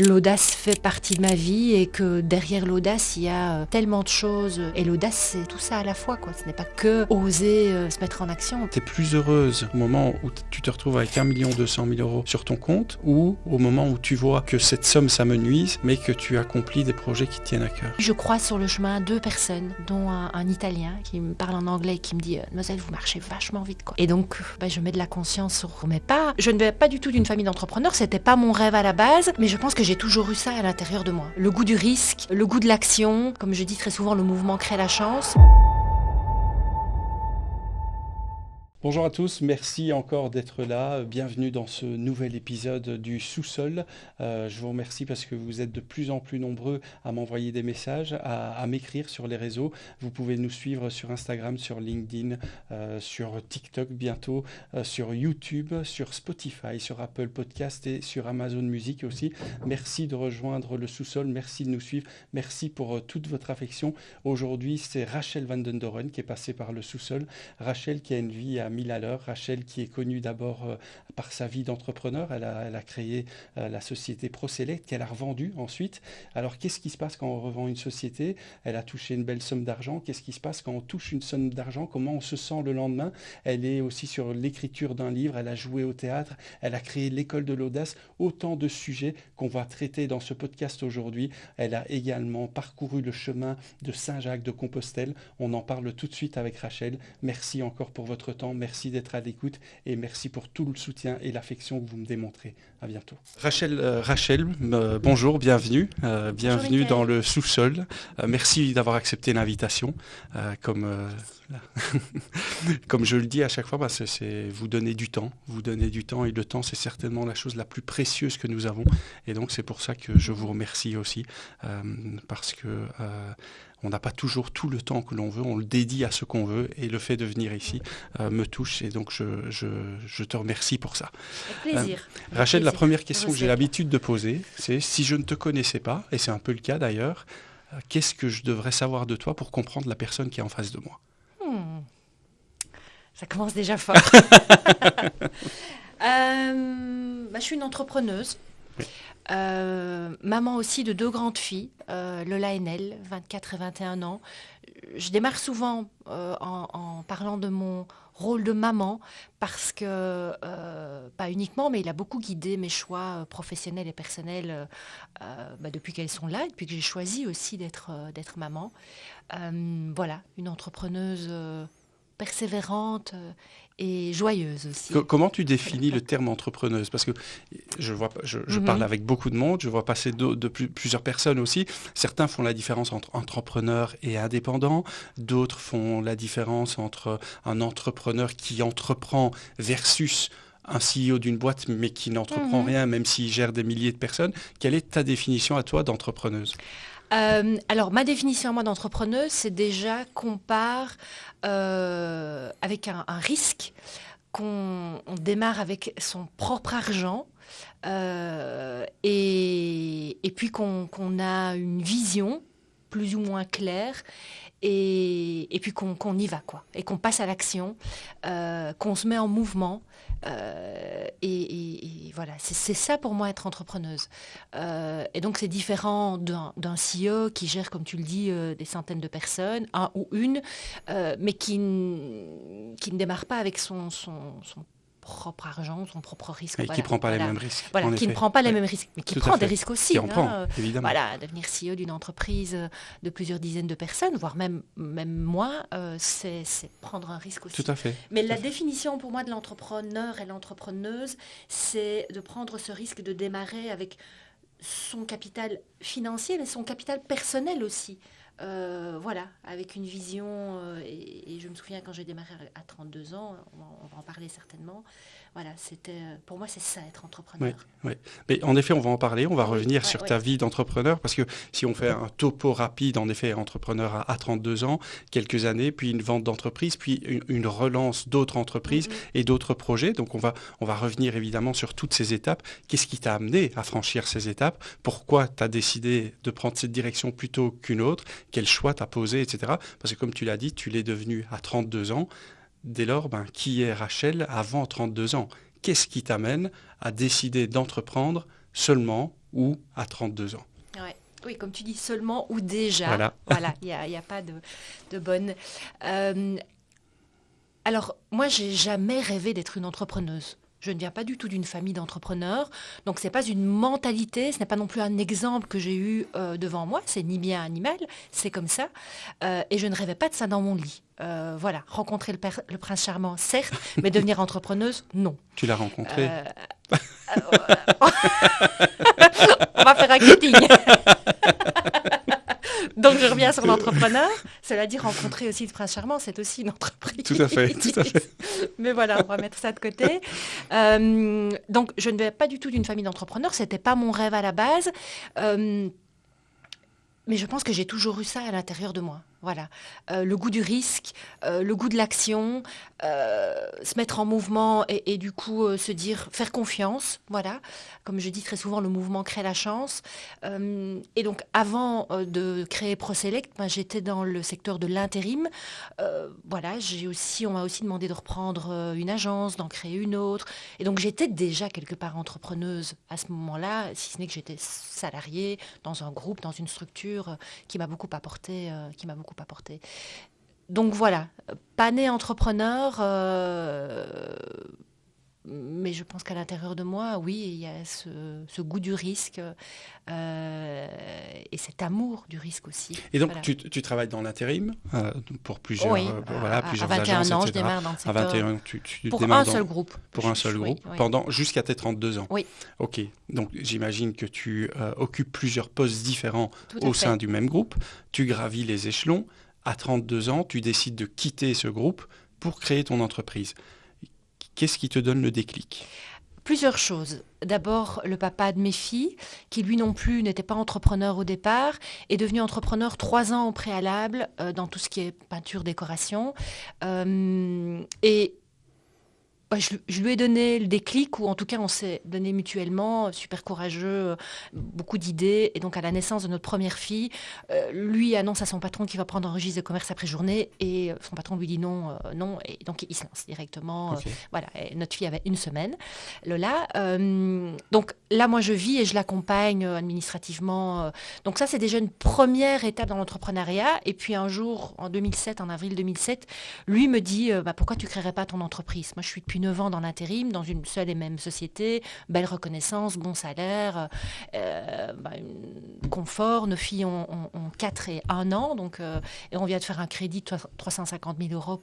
L'audace fait partie de ma vie et que derrière l'audace, il y a tellement de choses. Et l'audace, c'est tout ça à la fois, quoi. Ce n'est pas que oser se mettre en action. T'es plus heureuse au moment où tu te retrouves avec 1 200 000 € sur ton compte ou au moment où tu vois que cette somme s'amenuise, mais que tu accomplis des projets qui te tiennent à cœur? Je croise sur le chemin 2 personnes, dont un Italien qui me parle en anglais et qui me dit « Mademoiselle, vous marchez vachement vite, quoi. » Et donc, je mets de la conscience sur mes pas. Je ne vais pas du tout d'une famille d'entrepreneurs, c'était pas mon rêve à la base, mais je pense que j'ai toujours eu ça à l'intérieur de moi. Le goût du risque, le goût de l'action. Comme je dis très souvent, le mouvement crée la chance. Bonjour à tous, merci encore d'être là. Bienvenue dans ce nouvel épisode du Sous-sol. Je vous remercie parce que vous êtes de plus en plus nombreux à m'envoyer des messages, à m'écrire sur les réseaux. Vous pouvez nous suivre sur Instagram, sur LinkedIn, sur TikTok bientôt, sur YouTube, sur Spotify, sur Apple Podcast et sur Amazon Music aussi. Merci de rejoindre le Sous-sol, merci de nous suivre, merci pour toute votre affection. Aujourd'hui, c'est Rachel van den Doren qui est passée par le Sous-sol. Rachel qui a une vie à 1000 à l'heure. Rachel qui est connue d'abord par sa vie d'entrepreneur. Elle a créé la société ProSelect qu'elle a revendue ensuite. Alors qu'est-ce qui se passe quand on revend une société? Elle a touché une belle somme d'argent. Qu'est-ce qui se passe quand on touche une somme d'argent? Comment on se sent le lendemain? Elle est aussi sur l'écriture d'un livre. Elle a joué au théâtre. Elle a créé l'école de l'audace. Autant de sujets qu'on va traiter dans ce podcast aujourd'hui. Elle a également parcouru le chemin de Saint-Jacques de Compostelle. On en parle tout de suite avec Rachel. Merci encore pour votre temps. Merci d'être à l'écoute et merci pour tout le soutien et l'affection que vous me démontrez. À bientôt. Rachel, bonjour, bienvenue. Bienvenue dans le sous-sol. Merci d'avoir accepté l'invitation. Comme je le dis à chaque fois, c'est vous donner du temps. Vous donner du temps et le temps, c'est certainement la chose la plus précieuse que nous avons. Et donc, c'est pour ça que je vous remercie aussi parce que on n'a pas toujours tout le temps que l'on veut, on le dédie à ce qu'on veut et le fait de venir ici me touche et donc je te remercie pour ça. Avec plaisir. Rachel, la première question que j'ai l'habitude de poser, c'est si je ne te connaissais pas, et c'est un peu le cas d'ailleurs, qu'est-ce que je devrais savoir de toi pour comprendre la personne qui est en face de moi? Ça commence déjà fort. Je suis une entrepreneuse. Oui. Maman aussi de 2 grandes filles, Lola et Nell, 24 et 21 ans. Je démarre souvent en parlant de mon rôle de maman parce que, pas uniquement, mais il a beaucoup guidé mes choix professionnels et personnels depuis qu'elles sont là, depuis que j'ai choisi aussi d'être maman. Voilà, une entrepreneuse persévérante et joyeuse aussi. Comment tu définis le terme entrepreneuse? Parce que je parle avec beaucoup de monde, je vois passer plusieurs personnes aussi. Certains font la différence entre entrepreneur et indépendant, d'autres font la différence entre un entrepreneur qui entreprend versus un CEO d'une boîte mais qui n'entreprend rien même s'il gère des milliers de personnes. Quelle est ta définition à toi d'entrepreneuse? Alors, ma définition à moi d'entrepreneuse, c'est déjà qu'on part avec un risque, qu'on démarre avec son propre argent et puis qu'on a une vision plus ou moins claire et puis qu'on y va, quoi, et qu'on passe à l'action, qu'on se met en mouvement. Et voilà, c'est ça pour moi être entrepreneuse. Et donc c'est différent d'un CEO qui gère, comme tu le dis, des centaines de personnes, un ou une, mais qui ne démarre pas avec son propre argent, son propre risque. Et qui ne prend pas les mêmes risques. Voilà, qui ne prend pas les mêmes risques, mais qui prend des risques aussi. Qui en prend, évidemment. Voilà, devenir CEO d'une entreprise de plusieurs dizaines de personnes, voire même moi, c'est prendre un risque aussi. Tout à fait. Mais la définition pour moi de l'entrepreneur et l'entrepreneuse, c'est de prendre ce risque de démarrer avec son capital financier, mais son capital personnel aussi. Voilà, avec une vision, et je me souviens quand j'ai démarré à 32 ans, on va en parler certainement, voilà, pour moi c'est ça être entrepreneur. Oui. Mais en effet, on va en parler, on va revenir sur ta vie d'entrepreneur, parce que si on fait un topo rapide, en effet, entrepreneur à 32 ans, quelques années, puis une vente d'entreprise, puis une relance d'autres entreprises et d'autres projets, donc on va revenir évidemment sur toutes ces étapes. Qu'est-ce qui t'a amené à franchir ces étapes? Pourquoi tu as décidé de prendre cette direction plutôt qu'une autre? Quel choix tu as posé, etc. Parce que comme tu l'as dit, tu l'es devenu à 32 ans. Dès lors, qui est Rachel avant 32 ans? Qu'est-ce qui t'amène à décider d'entreprendre seulement ou à 32 ans. Ouais. Oui, comme tu dis, seulement ou déjà. Voilà. Voilà, il n'y a pas de bonne. Alors, moi, j'ai jamais rêvé d'être une entrepreneuse. Je ne viens pas du tout d'une famille d'entrepreneurs, donc c'est pas une mentalité, ce n'est pas non plus un exemple que j'ai eu devant moi. C'est ni bien ni mal, c'est comme ça. Et je ne rêvais pas de ça dans mon lit. Voilà, rencontrer le prince charmant, certes, mais devenir entrepreneuse, non. Tu l'as rencontré? On va faire un cutting. Donc je reviens sur l'entrepreneur. Cela dit, rencontrer aussi le prince charmant, c'est aussi une entreprise. Tout à fait, tout à fait. Mais voilà, on va mettre ça de côté. Donc je ne vais pas du tout d'une famille d'entrepreneurs. C'était pas mon rêve à la base. Mais je pense que j'ai toujours eu ça à l'intérieur de moi. Voilà. Le goût du risque, le goût de l'action, se mettre en mouvement et du coup se dire, faire confiance. Voilà. Comme je dis très souvent, le mouvement crée la chance. Et donc, avant de créer ProSelect, j'étais dans le secteur de l'intérim. Voilà, on m'a aussi demandé de reprendre une agence, d'en créer une autre. Et donc, j'étais déjà quelque part entrepreneuse à ce moment-là, si ce n'est que j'étais salariée dans un groupe, dans une structure qui m'a beaucoup apporté. Donc voilà, pas née entrepreneur, mais je pense qu'à l'intérieur de moi, oui, il y a ce goût du risque et cet amour du risque aussi. Et donc, Voilà. tu travailles dans l'intérim pour plusieurs, Oui, plusieurs à 21 agences, ans, je etc. démarre dans le À secteur. 21 ans, tu Pour démarres un seul groupe. pour un seul groupe, Oui. jusqu'à tes 32 ans. Oui. Ok, donc j'imagine que tu occupes plusieurs postes différents au fait. sein du même groupe. Tu gravis les échelons. À 32 ans, tu décides de quitter ce groupe pour créer ton entreprise. Qu'est-ce qui te donne le déclic? Plusieurs choses. D'abord, le papa de mes filles, qui lui non plus n'était pas entrepreneur au départ, est devenu entrepreneur 3 ans au préalable dans tout ce qui est peinture, décoration. Et je lui ai donné le déclic, ou en tout cas on s'est donné mutuellement, super courageux, beaucoup d'idées. Et donc à la naissance de notre première fille, lui annonce à son patron qu'il va prendre un registre de commerce après journée, et son patron lui dit non, non, et donc il se lance directement. Okay. Voilà, et notre fille avait 1 semaine, Lola. Donc là, moi je vis et je l'accompagne administrativement. Donc ça, c'est déjà une première étape dans l'entrepreneuriat. Et puis un jour, en avril 2007, lui me dit pourquoi tu ne créerais pas ton entreprise? Moi, je suis depuis 9 ans dans l'intérim, dans une seule et même société, belle reconnaissance, bon salaire, confort. Nos filles ont 4 et 1 an, donc, et on vient de faire un crédit de 350 000 €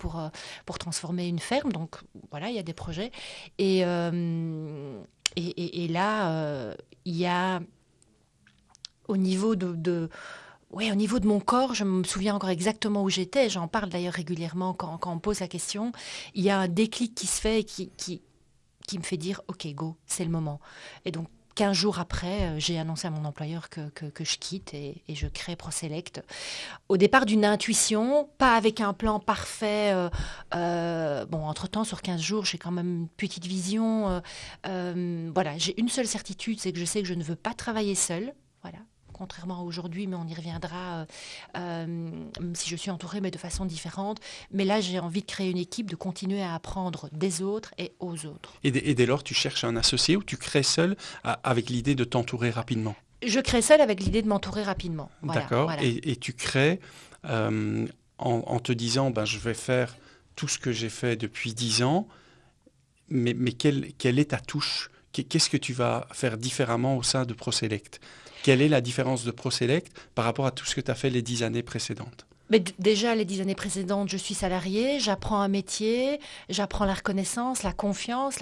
pour transformer une ferme. Donc voilà, il y a des projets. Et là, il y a au niveau au niveau de mon corps, je me souviens encore exactement où j'étais. J'en parle d'ailleurs régulièrement quand on me pose la question. Il y a un déclic qui se fait et qui me fait dire « Ok, go, c'est le moment ». Et donc, 15 jours après, j'ai annoncé à mon employeur que je quitte et je crée ProSelect. Au départ, d'une intuition, pas avec un plan parfait. Entre-temps, sur 15 jours, j'ai quand même une petite vision. Voilà, j'ai une seule certitude, c'est que je sais que je ne veux pas travailler seule. Voilà. Contrairement à aujourd'hui, mais on y reviendra, même si je suis entourée, mais de façon différente. Mais là, j'ai envie de créer une équipe, de continuer à apprendre des autres et aux autres. Et dès lors, tu cherches un associé ou tu crées seul avec l'idée de t'entourer rapidement? Je crée seule avec l'idée de m'entourer rapidement. Voilà, d'accord. Voilà. Et tu crées en te disant, je vais faire tout ce que j'ai fait depuis 10 ans, mais quelle est ta touche? Qu'est-ce que tu vas faire différemment au sein de ProSelect? Quelle est la différence de ProSelect par rapport à tout ce que tu as fait les 10 années précédentes? Mais déjà, les 10 années précédentes, je suis salariée, j'apprends un métier, j'apprends la reconnaissance, la confiance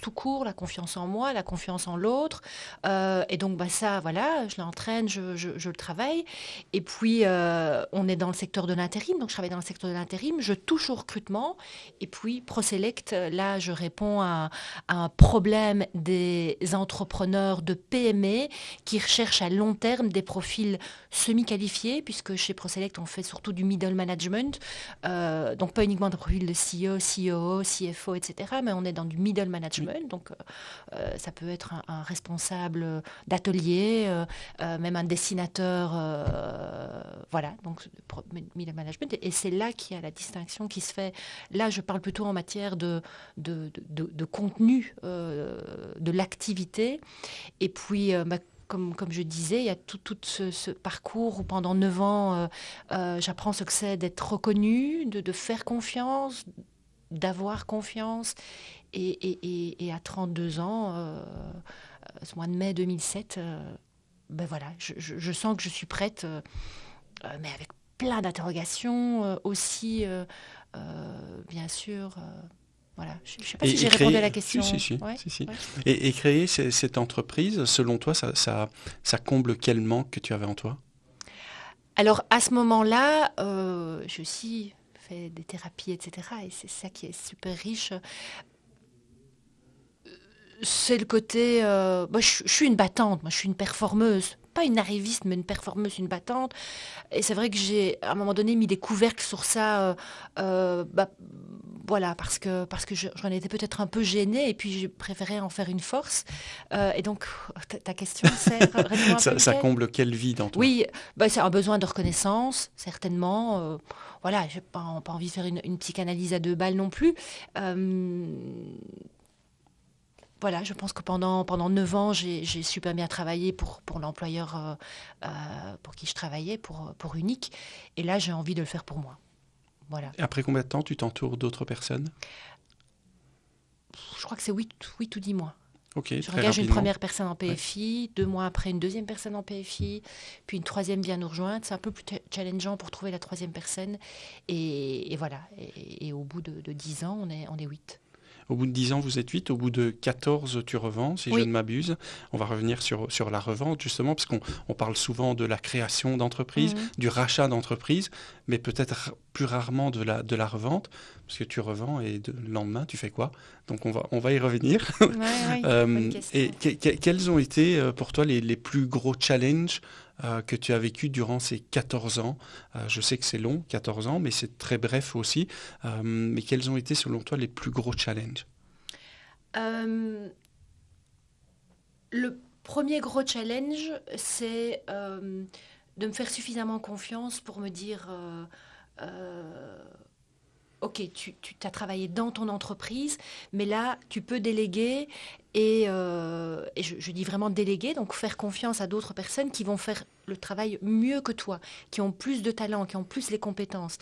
tout court, la confiance en moi, la confiance en l'autre. Et donc, ça, voilà, je l'entraîne, je le travaille. Et puis, on est dans le secteur de l'intérim, donc je travaille dans le secteur de l'intérim, je touche au recrutement. Et puis, ProSelect, là, je réponds à un problème des entrepreneurs de PME qui recherchent à long terme des profils semi-qualifiés, puisque chez ProSelect, on fait surtout du middle management, donc pas uniquement des profils de CEO, COO, CFO, etc., mais on est dans du middle management, donc ça peut être un responsable d'atelier, même un dessinateur, voilà, donc middle management, et c'est là qu'il y a la distinction qui se fait. Là, je parle plutôt en matière de contenu, de l'activité, et puis comme je disais, il y a tout ce parcours où pendant 9 ans, j'apprends ce que c'est d'être reconnue, de faire confiance, d'avoir confiance. Et à 32 ans, ce mois de mai 2007, ben voilà, je sens que je suis prête, mais avec plein d'interrogations aussi, bien sûr. Voilà, je ne sais pas si j'ai répondu à la Si, si, question. si, Ouais, si, si. ouais. Et créer cette entreprise, selon toi, ça comble quel manque que tu avais en toi? Alors à ce moment-là, j'ai aussi fait des thérapies, etc. Et c'est ça qui est super riche. C'est le côté, moi, je suis une battante, moi je suis une performeuse. Pas une arriviste, mais une performeuse, une battante. Et c'est vrai que j'ai, à un moment donné, mis des couvercles sur ça, bah, voilà, parce que j'en étais peut-être un peu gênée, et puis j'ai préféré en faire une force. Et donc, ta question, c'est, réponds un peu Ça lequel? comble quel vide en toi? Oui, bah, c'est un besoin de reconnaissance, certainement. Voilà, j'ai pas envie de faire une psychanalyse à 2 balles non plus. Euh, voilà, je pense que pendant 9 ans, j'ai super bien travaillé pour l'employeur pour qui je travaillais, pour Unique. Et là, j'ai envie de le faire pour moi. Voilà. Et après combien de temps tu t'entoures d'autres personnes? Je crois que c'est 8 ou 10 mois. Ok, Je très engage une rapidement. première personne en Ouais. PFI, 2 mois après une deuxième personne en PFI, puis une troisième vient nous rejoindre. C'est un peu plus challengeant pour trouver la troisième personne. Et voilà. Et au bout de 10 ans, on est 8. Au bout de 10 ans, vous êtes 8. Au bout de 14, tu revends, si je ne Oui. m'abuse. On va revenir sur la revente, justement, parce qu'on parle souvent de la création d'entreprise, Mhm. du rachat d'entreprise, mais peut-être plus rarement de la revente, parce que tu revends et le lendemain, tu fais quoi? Donc on va y revenir. Ouais, ouais, bonne Et question. quels ont été pour toi les plus gros challenges que tu as vécu durant ces 14 ans? Je sais que c'est long, 14 ans, mais c'est très bref aussi. Mais quels ont été selon toi les plus gros challenges? Euh, Le premier gros challenge, c'est de me faire suffisamment confiance pour me dire, euh, OK, tu as travaillé dans ton entreprise, mais là, tu peux déléguer et je dis vraiment déléguer, donc faire confiance à d'autres personnes qui vont faire le travail mieux que toi, qui ont plus de talent, qui ont plus les compétences.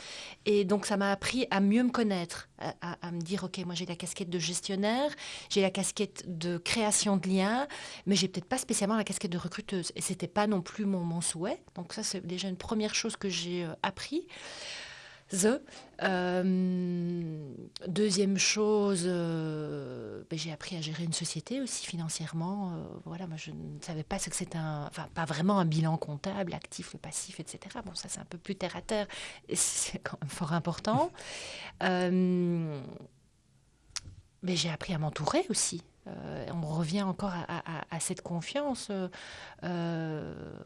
Et donc, ça m'a appris à mieux me connaître, à me dire, OK, moi j'ai la casquette de gestionnaire, j'ai la casquette de création de liens, mais j'ai peut-être pas spécialement la casquette de recruteuse. Et c'était pas non plus mon souhait. Donc ça, c'est déjà une première chose que j'ai appris. Deuxième chose, ben, j'ai appris à gérer une société aussi financièrement. Voilà, moi je ne savais pas ce que c'était enfin pas vraiment un bilan comptable, actif et passif, etc. Bon, ça c'est un peu plus terre à terre, et c'est quand même fort important. Euh, mais j'ai appris à m'entourer aussi. On revient encore à cette confiance,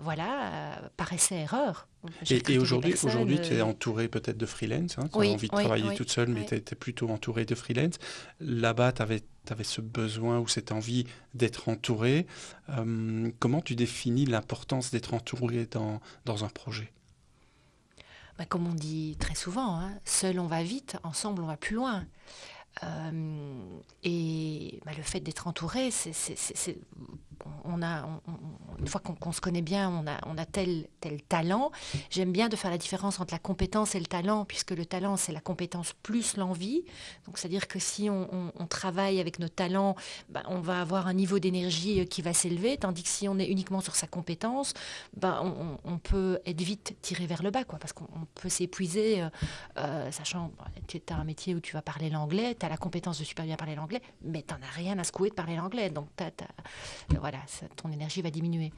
voilà, par essai-erreur. J'ai Et recruté des personnes. aujourd'hui, tu es entouré peut-être de freelance, hein, tu as Oui, envie de oui, travailler oui, toute seule, mais oui. tu es plutôt entouré de freelance. Là-bas, tu avais ce besoin ou cette envie d'être entouré. Comment tu définis l'importance d'être entouré dans un projet? Bah, comme on dit très souvent, hein, seul on va vite, ensemble on va plus loin. Et bah, le fait d'être entouré, une fois qu'on se connaît bien, on a tel talent. J'aime bien de faire la différence entre la compétence et le talent, puisque le talent, c'est la compétence plus l'envie. Donc, c'est-à-dire que si on travaille avec nos talents, bah, on va avoir un niveau d'énergie qui va s'élever, tandis que si on est uniquement sur sa compétence, bah, on peut être vite tiré vers le bas, quoi, parce qu'on peut s'épuiser, sachant que tu as un métier où tu vas parler l'anglais, tu as la compétence de super bien parler l'anglais, mais tu n'en as rien à secouer de parler l'anglais. Donc, voilà, ton énergie va diminuer.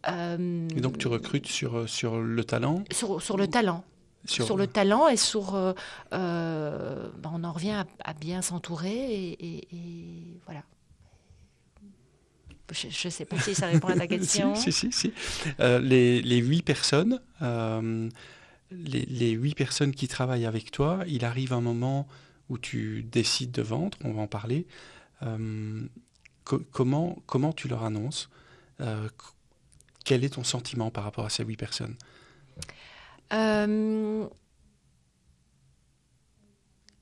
Et donc, tu recrutes sur le talent, Sur le talent. sur, Sur le talent et sur... ben, on en revient à bien s'entourer et voilà. Je ne sais pas si ça répond à ta si, question. si, si, si. Les 8 personnes, les 8 personnes qui travaillent avec toi, il arrive un moment où tu décides de vendre, on va en parler. Euh, comment tu leur annonces? Euh, Quel est ton sentiment par rapport à ces 8 personnes? Euh,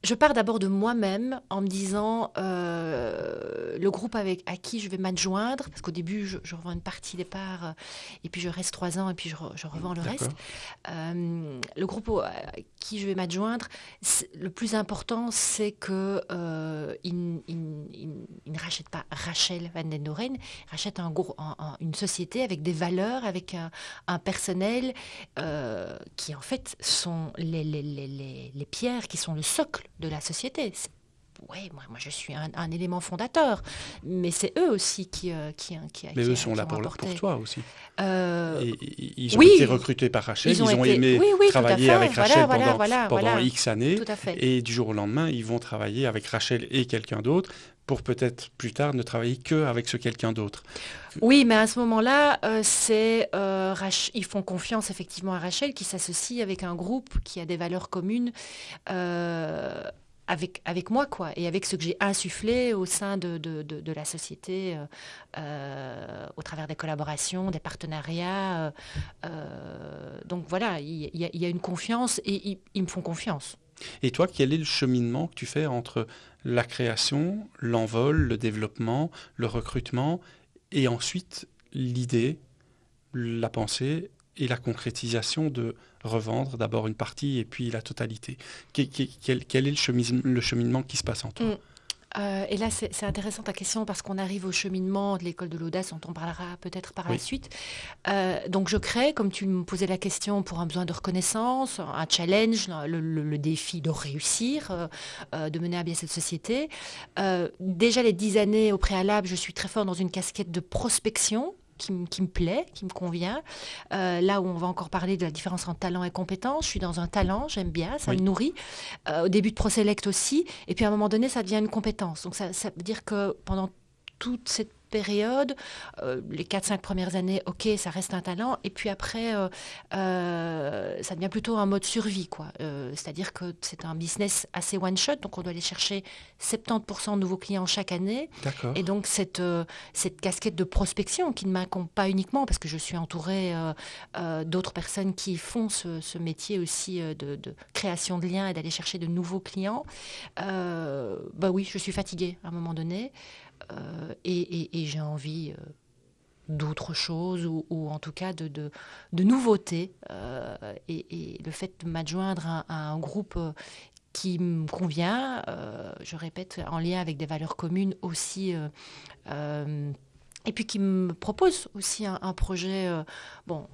Je pars d'abord de moi-même en me disant le groupe à qui je vais m'adjoindre, parce qu'au début, je revends une partie des parts, et puis je reste 3 ans, et puis je revends le reste. D'accord. Le groupe à qui je vais m'adjoindre, le plus important, c'est que il ne rachète pas Rachel Van den Doren, il rachète une société avec des valeurs, avec un personnel qui en fait sont les pierres qui sont le socle de la société. Oui, moi je suis un élément fondateur, mais c'est eux aussi Mais eux sont qui là ont pour apporté. toi aussi. Euh, Et ils ont été oui, recrutés par Rachel, ils ils ont ont été. aimé Oui, oui, tout à travailler fait. avec Rachel pendant Voilà, X années, tout à fait. et du jour au lendemain, ils vont travailler avec Rachel et quelqu'un d'autre, pour peut-être plus tard ne travailler qu'avec ce quelqu'un d'autre. Oui, mais à ce moment-là, ils font confiance effectivement à Rachel qui s'associe avec un groupe qui a des valeurs communes. euh, avec moi, quoi, et avec ce que j'ai insufflé au sein de la société, au travers des collaborations, des partenariats. Donc voilà, il y a une confiance et ils me font confiance. Et toi, quel est le cheminement que tu fais entre la création, l'envol, le développement, le recrutement, et ensuite l'idée, la pensée et la concrétisation de revendre d'abord une partie et puis la totalité? Quel est le cheminement qui se passe en Mm. toi? Et là, c'est intéressant ta question parce qu'on arrive au cheminement de l'école de l'audace dont on parlera peut-être par la Oui, suite. Donc je crée, comme tu me posais la question, pour un besoin de reconnaissance, un challenge, le défi de réussir, de mener à bien cette société. Déjà les 10 années au préalable, je suis très fort dans une casquette de prospection. Qui me plaît, qui me convient. Là où on va encore parler de la différence entre talent et compétence, je suis dans un talent, j'aime bien, ça me oui. nourrit. Au début de ProSelect aussi, et puis à un moment donné, ça devient une compétence. Donc ça veut dire que pendant toute cette période, les 4-5 premières années, ok, ça reste un talent, et puis après, ça devient plutôt un mode survie, quoi. C'est-à-dire que c'est un business assez one-shot, donc on doit aller chercher 70% de nouveaux clients chaque année, et D'accord. donc cette casquette de prospection qui ne m'incombe pas uniquement, parce que je suis entourée d'autres personnes qui font ce métier aussi de création de liens et d'aller chercher de nouveaux clients, bah oui, je suis fatiguée à un moment donné. Et j'ai envie d'autre chose ou en tout cas de nouveautés. Et le fait de m'adjoindre à un groupe qui me convient, je répète, en lien avec des valeurs communes aussi. Et puis qui me propose aussi un projet, bon,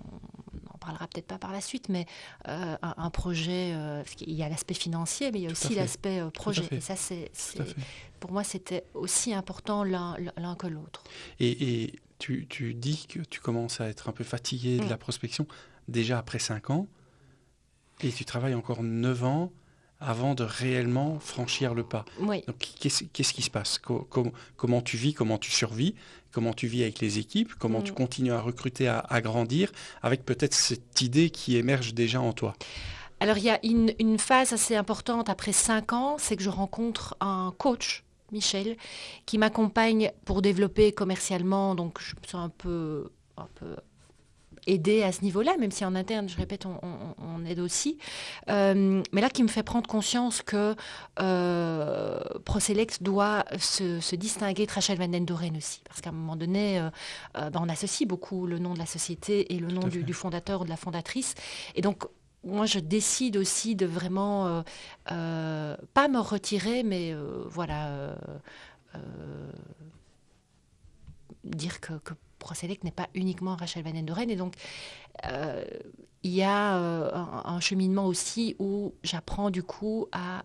on n'en parlera peut-être pas par la suite, mais un projet, parce qu'il y a l'aspect financier, mais il y a Tout à aussi fait. l'aspect Tout à projet. Et fait. ça, Tout à fait. pour moi, c'était aussi important l'un que l'autre. Et tu dis que tu commences à être un peu fatigué de Mm. la prospection déjà après 5 ans, et tu travailles encore 9 ans avant de réellement franchir le pas. Oui. Donc, qu'est-ce qui se passe? Comment tu vis? Comment tu survis? Comment tu vis avec les équipes? Comment tu Mm. continues à recruter, à grandir, avec peut-être cette idée qui émerge déjà en toi? Alors, il y a une phase assez importante après 5 ans, c'est que je rencontre un coach, Michel, qui m'accompagne pour développer commercialement. Donc, je me sens un peu aidée à ce niveau-là, même si en interne, je répète, on aide aussi. Mais là, qui me fait prendre conscience que ProSelect doit se distinguer de Rachel Van den Doren aussi. Parce qu'à un moment donné, on associe beaucoup le nom de la société et le nom Tout à fait. du fondateur ou de la fondatrice. Et donc, moi, je décide aussi de vraiment, pas me retirer, mais voilà, dire que ProSelect n'est pas uniquement Rachel Van den Doren. Et donc, euh, il y a un cheminement aussi où j'apprends du coup à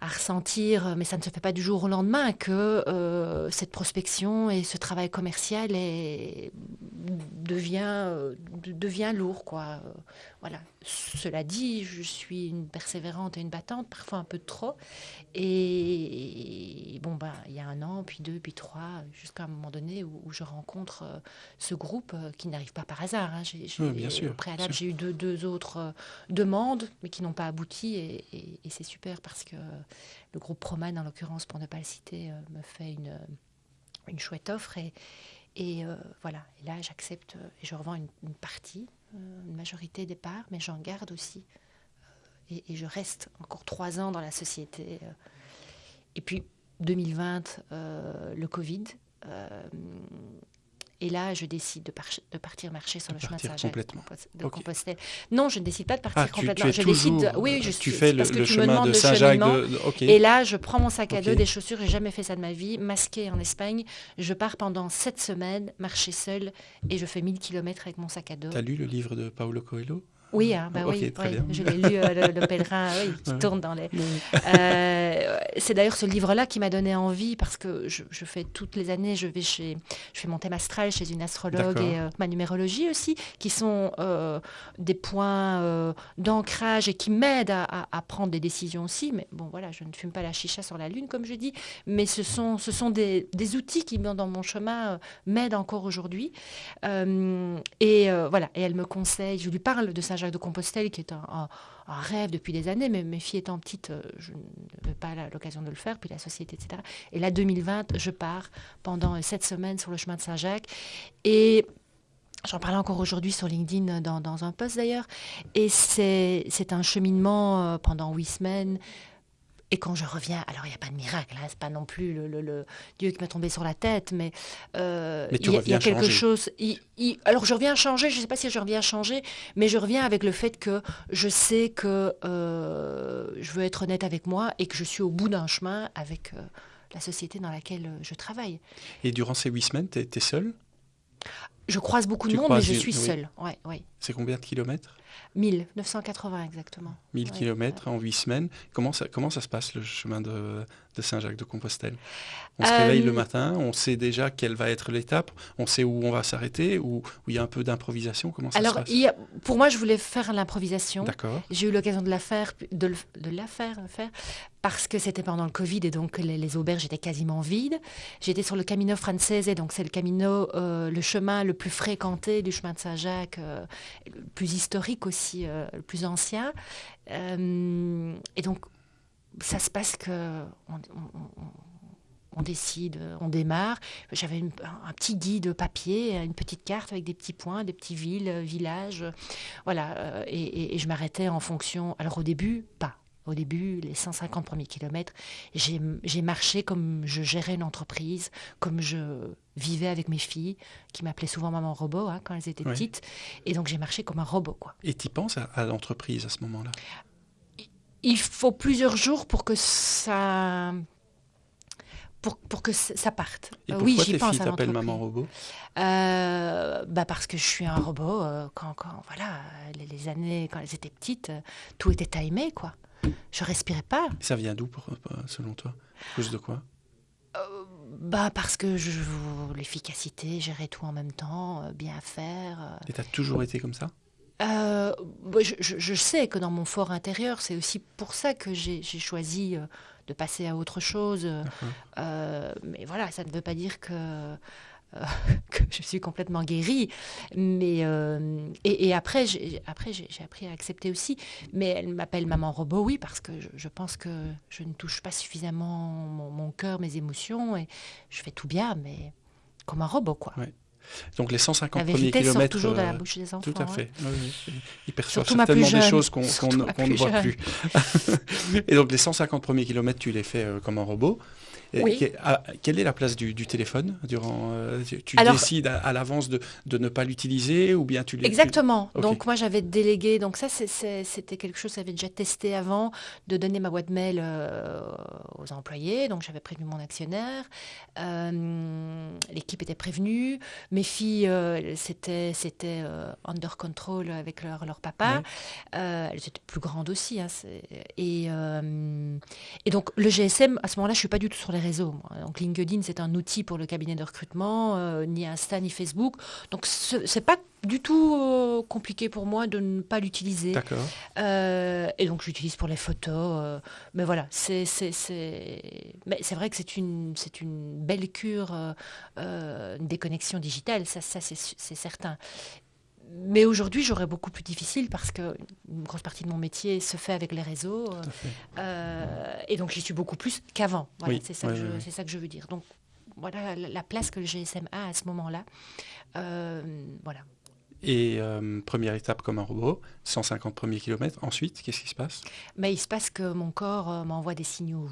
ressentir, mais ça ne se fait pas du jour au lendemain, que cette prospection et ce travail commercial devient lourd, quoi. Voilà. Cela dit, je suis une persévérante et une battante, parfois un peu de trop. Et bon, bah, il y a 1 an, puis 2, puis 3, jusqu'à un moment donné où je rencontre ce groupe qui n'arrive pas par hasard, hein. Bien Au sûr, bien préalable, sûr. j'ai eu deux autres demandes, mais qui n'ont pas abouti. Et c'est super parce que le groupe Proman, en l'occurrence, pour ne pas le citer, me fait une chouette offre. Et voilà. Et là, j'accepte et je revends une partie, une majorité des parts, mais j'en garde aussi et je reste encore 3 ans dans la société. Et puis 2020, le Covid. Et là, je décide de partir marcher sur le chemin de Saint-Jacques de Compostelle. Non, je ne décide pas de partir complètement. Tu es toujours, oui, tu fais parce que le tu me chemin demandes de le Saint-Jacques. cheminement. Et là, je prends mon sac à dos, des chaussures. J'ai jamais fait ça de ma vie. Masquée en Espagne, je pars pendant 7 semaines, marcher seule, et je fais 1000 kilomètres avec mon sac à dos. Tu as lu le livre de Paulo Coelho? Oui, oui, je l'ai lu, le pèlerin qui tourne dans les... c'est d'ailleurs ce livre-là qui m'a donné envie, parce que je fais toutes les années, je fais mon thème astral chez une astrologue et ma numérologie aussi, qui sont des points d'ancrage et qui m'aident à prendre des décisions aussi. Mais bon, voilà, je ne fume pas la chicha sur la lune, comme je dis, mais ce sont des outils qui, dans mon chemin, m'aident encore aujourd'hui. Voilà, et elle me conseille, je lui parle de Saint-Jacques de Compostelle, qui est un rêve depuis des années, mais mes filles étant petites, je n'avais pas l'occasion de le faire, puis la société, etc. Et là, 2020, je pars pendant 7 semaines sur le chemin de Saint-Jacques, et j'en parlais encore aujourd'hui sur LinkedIn, dans un post d'ailleurs, et c'est un cheminement pendant 8 semaines. Et quand je reviens, alors il n'y a pas de miracle, c'est pas non plus le Dieu qui m'est tombé sur la tête, mais tu il y a quelque changer. chose. Alors je reviens changer, je ne sais pas si je reviens changer, mais je reviens avec le fait que je sais que je veux être honnête avec moi et que je suis au bout d'un chemin avec la société dans laquelle je travaille. Et durant ces 8 semaines, tu es seule? Je croise beaucoup de monde, mais je suis seule. Oui. C'est combien de kilomètres? 1980 exactement. 1000 kilomètres en 8 semaines. Comment ça se passe, le chemin de Saint-Jacques de Compostelle? On se réveille le matin, on sait déjà quelle va être l'étape, on sait où on va s'arrêter, ou il y a un peu d'improvisation? Comment ça se passe? Pour moi, je voulais faire l'improvisation. D'accord. J'ai eu l'occasion de la faire, parce que c'était pendant le Covid et donc les auberges étaient quasiment vides. J'étais sur le Camino Francese, donc c'est le chemin le plus fréquenté du chemin de Saint-Jacques, le plus historique aussi, le plus ancien. Et donc, ça se passe que on décide, on démarre. J'avais un petit guide papier, une petite carte avec des petits points, des petits villages. Voilà. Et je m'arrêtais en fonction. Alors au début, pas. Au début, les 150 premiers kilomètres, j'ai marché comme je gérais une entreprise, comme je vivais avec mes filles, qui m'appelaient souvent maman robot quand elles étaient petites. Et donc j'ai marché comme un robot, quoi. Et tu penses à l'entreprise à ce moment-là? Il faut plusieurs jours pour que ça... Pour que ça parte. Et pourquoi tes filles t'appellent maman robot? Parce que je suis un robot. Quand les années, quand elles étaient petites, tout était timé, quoi. Je respirais pas. Et ça vient d'où, selon toi? À cause de quoi? Parce que l'efficacité, gérer tout en même temps, bien faire. Et t'as toujours été comme ça? Je sais que dans mon fort intérieur, c'est aussi pour ça que j'ai choisi de passer à autre chose. Mais voilà, ça ne veut pas dire que je suis complètement guérie. Mais, et après, j'ai appris à accepter aussi. Mais elle m'appelle maman robot, oui, parce que je pense que je ne touche pas suffisamment mon cœur, mes émotions, et je fais tout bien, mais comme un robot, quoi. Ouais. Donc les 150 la premiers kilomètres... sort toujours de la bouche des enfants. Tout à fait. Oui. Ils perçoivent certainement des choses qu'on ne voit plus. Et donc les 150 premiers kilomètres, tu les fais comme un robot. Oui. Quelle est la place du téléphone durant tu décides à l'avance de ne pas l'utiliser, ou bien Exactement. Okay. Donc moi j'avais délégué, donc ça c'était quelque chose que j'avais déjà testé avant, de donner ma boîte mail aux employés. Donc j'avais prévenu mon actionnaire, l'équipe était prévenue, mes filles c'était under control avec leur papa. Ouais. Elles étaient plus grandes aussi. Et donc le GSM, à ce moment-là, je suis pas du tout sur les réseaux. Moi. Donc LinkedIn, c'est un outil pour le cabinet de recrutement, ni Insta, ni Facebook. Donc c'est pas du tout compliqué pour moi de ne pas l'utiliser. D'accord. Et donc j'utilise pour les photos. Mais voilà, mais c'est vrai que c'est une belle cure, une déconnexion digitale, ça c'est certain. Mais aujourd'hui, j'aurais beaucoup plus difficile parce qu'une grosse partie de mon métier se fait avec les réseaux. Et donc, j'y suis beaucoup plus qu'avant. Voilà, oui, c'est ça que je veux dire. Donc, voilà la place que le GSM a à ce moment-là. Voilà. Et première étape comme un robot, 150 premiers kilomètres. Ensuite, qu'est-ce qui se passe? Mais il se passe que mon corps m'envoie des signaux,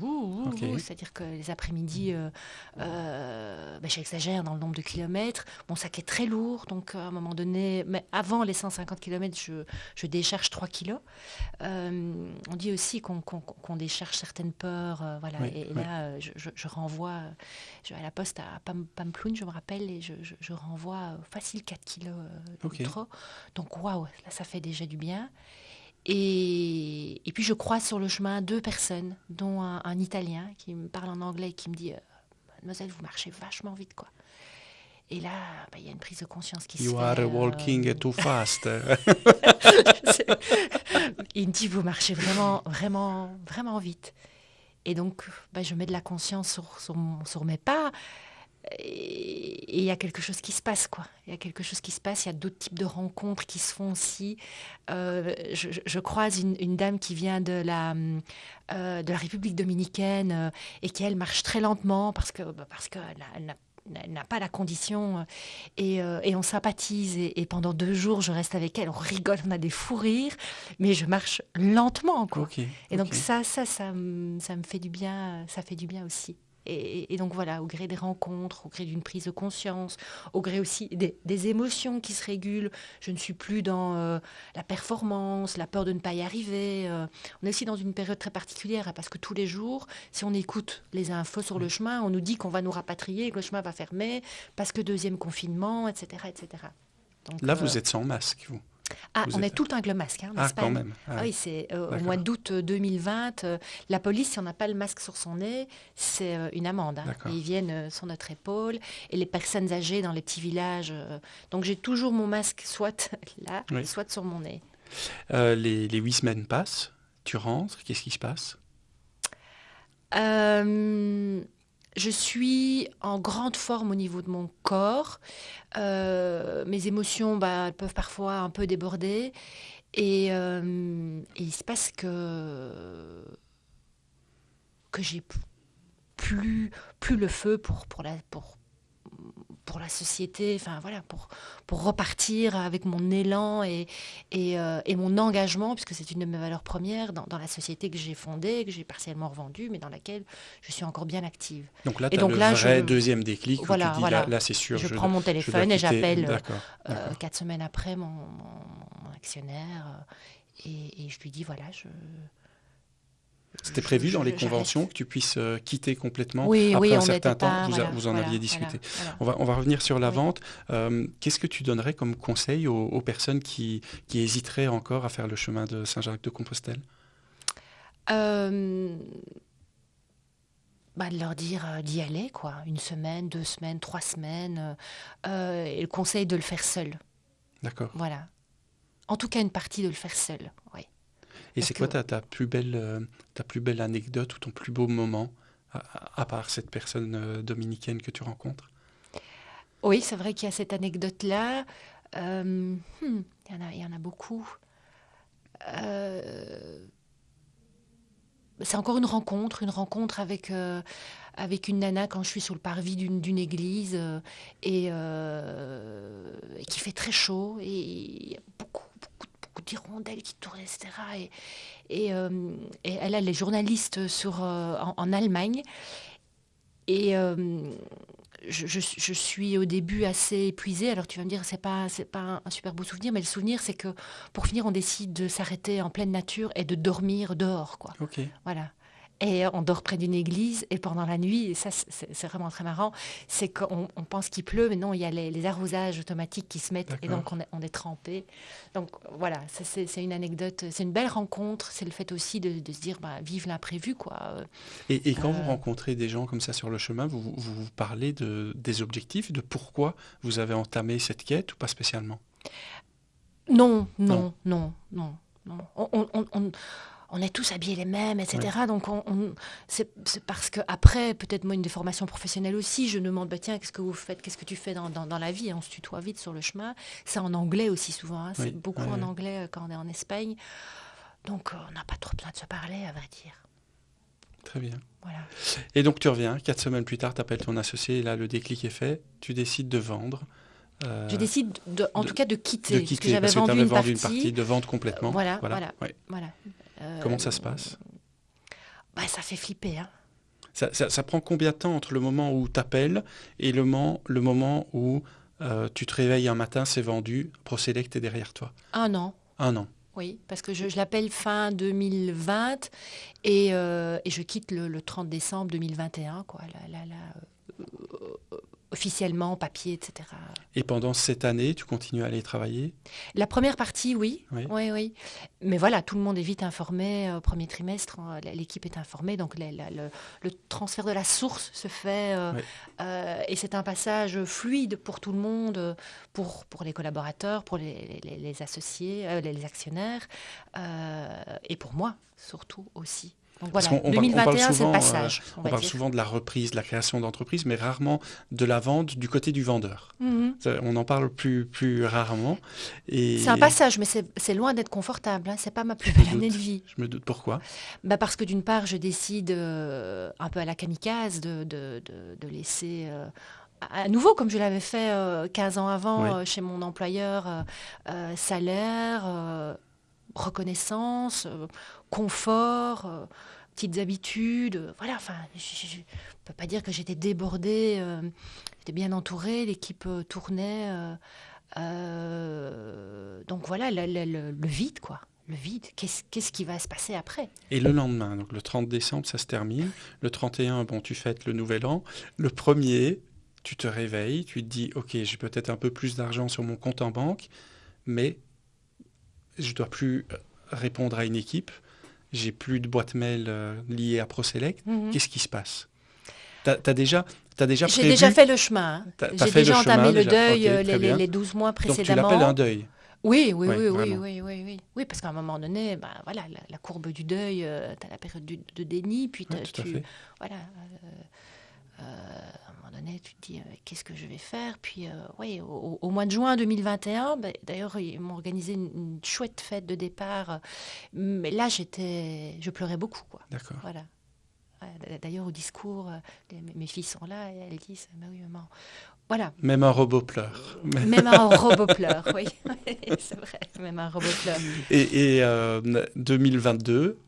Ok. c'est-à-dire que les après-midi, j'exagère dans le nombre de kilomètres. Mon sac est très lourd, donc à un moment donné, mais avant les 150 kilomètres, je décharge 3 kilos. On dit aussi qu'on décharge certaines peurs, voilà. Oui, Et oui. là, je renvoie, je vais à la poste à Pampelune, je me rappelle, et je renvoie facile 4 kilos Ok. de trop. Donc waouh, là ça fait déjà du bien. Et puis je croise sur le chemin 2 personnes, dont un Italien qui me parle en anglais et qui me dit Mademoiselle, vous marchez vachement vite, quoi. Et là, il y a une prise de conscience qui se You fait. are walking too fast. Il me dit vous marchez vraiment, vraiment, vraiment vite. Et donc, je mets de la conscience sur mes pas. Et il y a quelque chose qui se passe, quoi. Il y a quelque chose qui se passe, il y a d'autres types de rencontres qui se font aussi. Je croise une dame qui vient de la République dominicaine et qui, elle, marche très lentement parce qu'elle n'a pas la condition et on sympathise et pendant 2 jours je reste avec elle, on rigole, on a des fous rires, mais je marche lentement, quoi. Ok, Et donc ok. ça me fait du bien, ça fait du bien aussi. Et donc voilà, au gré des rencontres, au gré d'une prise de conscience, au gré aussi des émotions qui se régulent. Je ne suis plus dans la performance, la peur de ne pas y arriver. On est aussi dans une période très particulière parce que tous les jours, si on écoute les infos sur le Oui. chemin, on nous dit qu'on va nous rapatrier, que le chemin va fermer, parce que deuxième confinement, etc. etc. Donc, Là, vous êtes sans masque, vous. Vous on est êtes... tout le temps avec le masque en Ah, quand Espagne. même. Ah Ah oui, oui, c'est au mois d'accord, d'août 2020, la police, si on n'a pas le masque sur son nez, c'est une amende. Et d'accord. ils viennent sur notre épaule. Et les personnes âgées dans les petits villages. Donc j'ai toujours mon masque soit là, Oui. soit sur mon nez. Les 8 semaines passent. Tu rentres. Qu'est-ce qui se passe? Euh, je suis en grande forme au niveau de mon corps. Mes émotions elles peuvent parfois un peu déborder. Et il se passe que j'ai plus le feu pour la société, enfin voilà, pour repartir avec mon élan et mon engagement, puisque c'est une de mes valeurs premières dans la société que j'ai fondée, que j'ai partiellement revendue, mais dans laquelle je suis encore bien active. Donc là, Et tu as le donc là, vrai deuxième déclic où tu voilà, dis, là, voilà, là c'est sûr, je prends mon je dois téléphone et quitter. j'appelle D'accord, d'accord. 4 semaines après mon actionnaire et je lui dis voilà, C'était prévu dans les j'arrête. conventions que tu puisses quitter complètement Oui, après oui, un on n'était certain temps. pas, voilà, Vous en voilà, aviez voilà, discuté. voilà. On va revenir sur la Oui. vente. Qu'est-ce que tu donnerais comme conseil aux personnes qui hésiteraient encore à faire le chemin de Saint-Jacques-de-Compostelle? Euh, de leur dire d'y aller, quoi. 1 semaine, 2 semaines, 3 semaines. Et le conseil de le faire seul. D'accord. Voilà. En tout cas, une partie de le faire seul. Oui. Et Parce c'est que quoi ta plus belle anecdote ou ton plus beau moment, à part cette personne dominicaine que tu rencontres? oui, c'est vrai qu'il y a cette anecdote-là. Il y en a beaucoup. Euh, c'est encore une rencontre avec une nana quand je suis sur le parvis d'une église et qui fait très chaud et il y a beaucoup d'hirondelles qui tournent, etc. Et elle est journaliste en Allemagne et je suis au début assez épuisée. Alors tu vas me dire, c'est pas un super beau souvenir, mais le souvenir, c'est que pour finir, on décide de s'arrêter en pleine nature et de dormir dehors, quoi. Ok. Voilà. Et on dort près d'une église et pendant la nuit, et ça c'est vraiment très marrant, c'est qu'on pense qu'il pleut, mais non, il y a les arrosages automatiques qui se mettent et donc D'accord. on est trempé. Donc voilà, c'est une anecdote, c'est une belle rencontre, c'est le fait aussi de se dire, vive l'imprévu, quoi. Et quand vous Euh, rencontrez des gens comme ça sur le chemin, vous parlez des objectifs, de pourquoi vous avez entamé cette quête ou pas spécialement? non, Non. non, non, non, non. On est tous habillés les mêmes, Oui. etc. Donc c'est parce que après, peut-être moi, une déformation professionnelle aussi, je me demande, tiens, qu'est-ce que vous faites, qu'est-ce que tu fais dans la vie? Et on se tutoie vite sur le chemin. C'est en anglais aussi souvent, hein. C'est Oui. Oui, beaucoup en oui. anglais quand on est en Espagne. Donc on n'a pas trop besoin de se parler, à vrai dire. Très bien. Voilà. Et donc tu reviens, 4 semaines plus tard, tu appelles ton associé, et là le déclic est fait, tu décides de vendre. Je décide, en tout cas, de quitter. De Parce que quitter, j'avais parce que tu vendu avais une vendu une partie. partie, de vendre complètement. Voilà. Ouais. Comment ça se passe? Ça fait flipper, hein. Ça prend combien de temps entre le moment où tu appelles et le moment où tu te réveilles un matin, c'est vendu, ProSelect est derrière toi? 1 an. 1 an. Oui, parce que je l'appelle fin 2020 et je quitte le 30 décembre 2021, quoi. Officiellement, papier, etc. Et pendant cette année, tu continues à aller travailler? La première partie, oui. Oui. Oui. Mais voilà, tout le monde est vite informé. Premier trimestre, l'équipe est informée. Donc, le transfert de la source se fait. Oui. Et c'est un passage fluide pour tout le monde, pour les collaborateurs, pour les associés, les actionnaires, et pour moi, surtout aussi. Donc Parce voilà, qu'on 2021, c'est le souvent, passage, on on va parle dire. souvent de la reprise, de la création d'entreprise, mais rarement de la vente du côté du vendeur. Mhm. On en parle plus rarement. C'est un Et passage, mais c'est loin d'être confortable, hein. C'est pas ma plus belle année de vie. je me doute pourquoi. Parce que d'une part, je décide un peu à la kamikaze de laisser à nouveau, comme je l'avais fait 15 ans avant Oui. chez mon employeur, salaire, reconnaissance, confort, petites habitudes. Voilà, enfin, je ne peux pas dire que j'étais débordée. J'étais bien entourée, l'équipe tournait. Donc voilà, le vide, quoi. Le vide. Qu'est-ce qui va se passer après? Et le lendemain, donc le 30 décembre, ça se termine. Le 31, bon, tu fêtes le nouvel an. Le 1er, tu te réveilles, tu te dis, OK, j'ai peut-être un peu plus d'argent sur mon compte en banque, mais je dois plus répondre à une équipe. J'ai plus de boîte mail liée à ProSelect. Mhm. Qu'est-ce qui se passe? T'as déjà J'ai prévu? déjà fait le chemin, hein. T'as J'ai fait le déjà entamé chemin le déjà? deuil Ok, très bien. les 12 mois Donc tu l'appelles un précédemment. deuil? Oui, Ouais, vraiment. Oui, parce qu'à un moment donné, voilà, la courbe du deuil, tu as la période de déni, puis Ouais, tout à fait. voilà, à un moment donné, tu te dis, qu'est-ce que je vais faire? Puis, oui, au mois de juin 2021, d'ailleurs, ils m'ont organisé une chouette fête de départ, mais là, je pleurais beaucoup, quoi. D'accord. Voilà. D'ailleurs, au discours, mes filles sont là et elles disent, bah oui, maman. Voilà. Même un robot pleure. Même un robot pleure, oui. C'est vrai, même un robot pleure. Et 2022,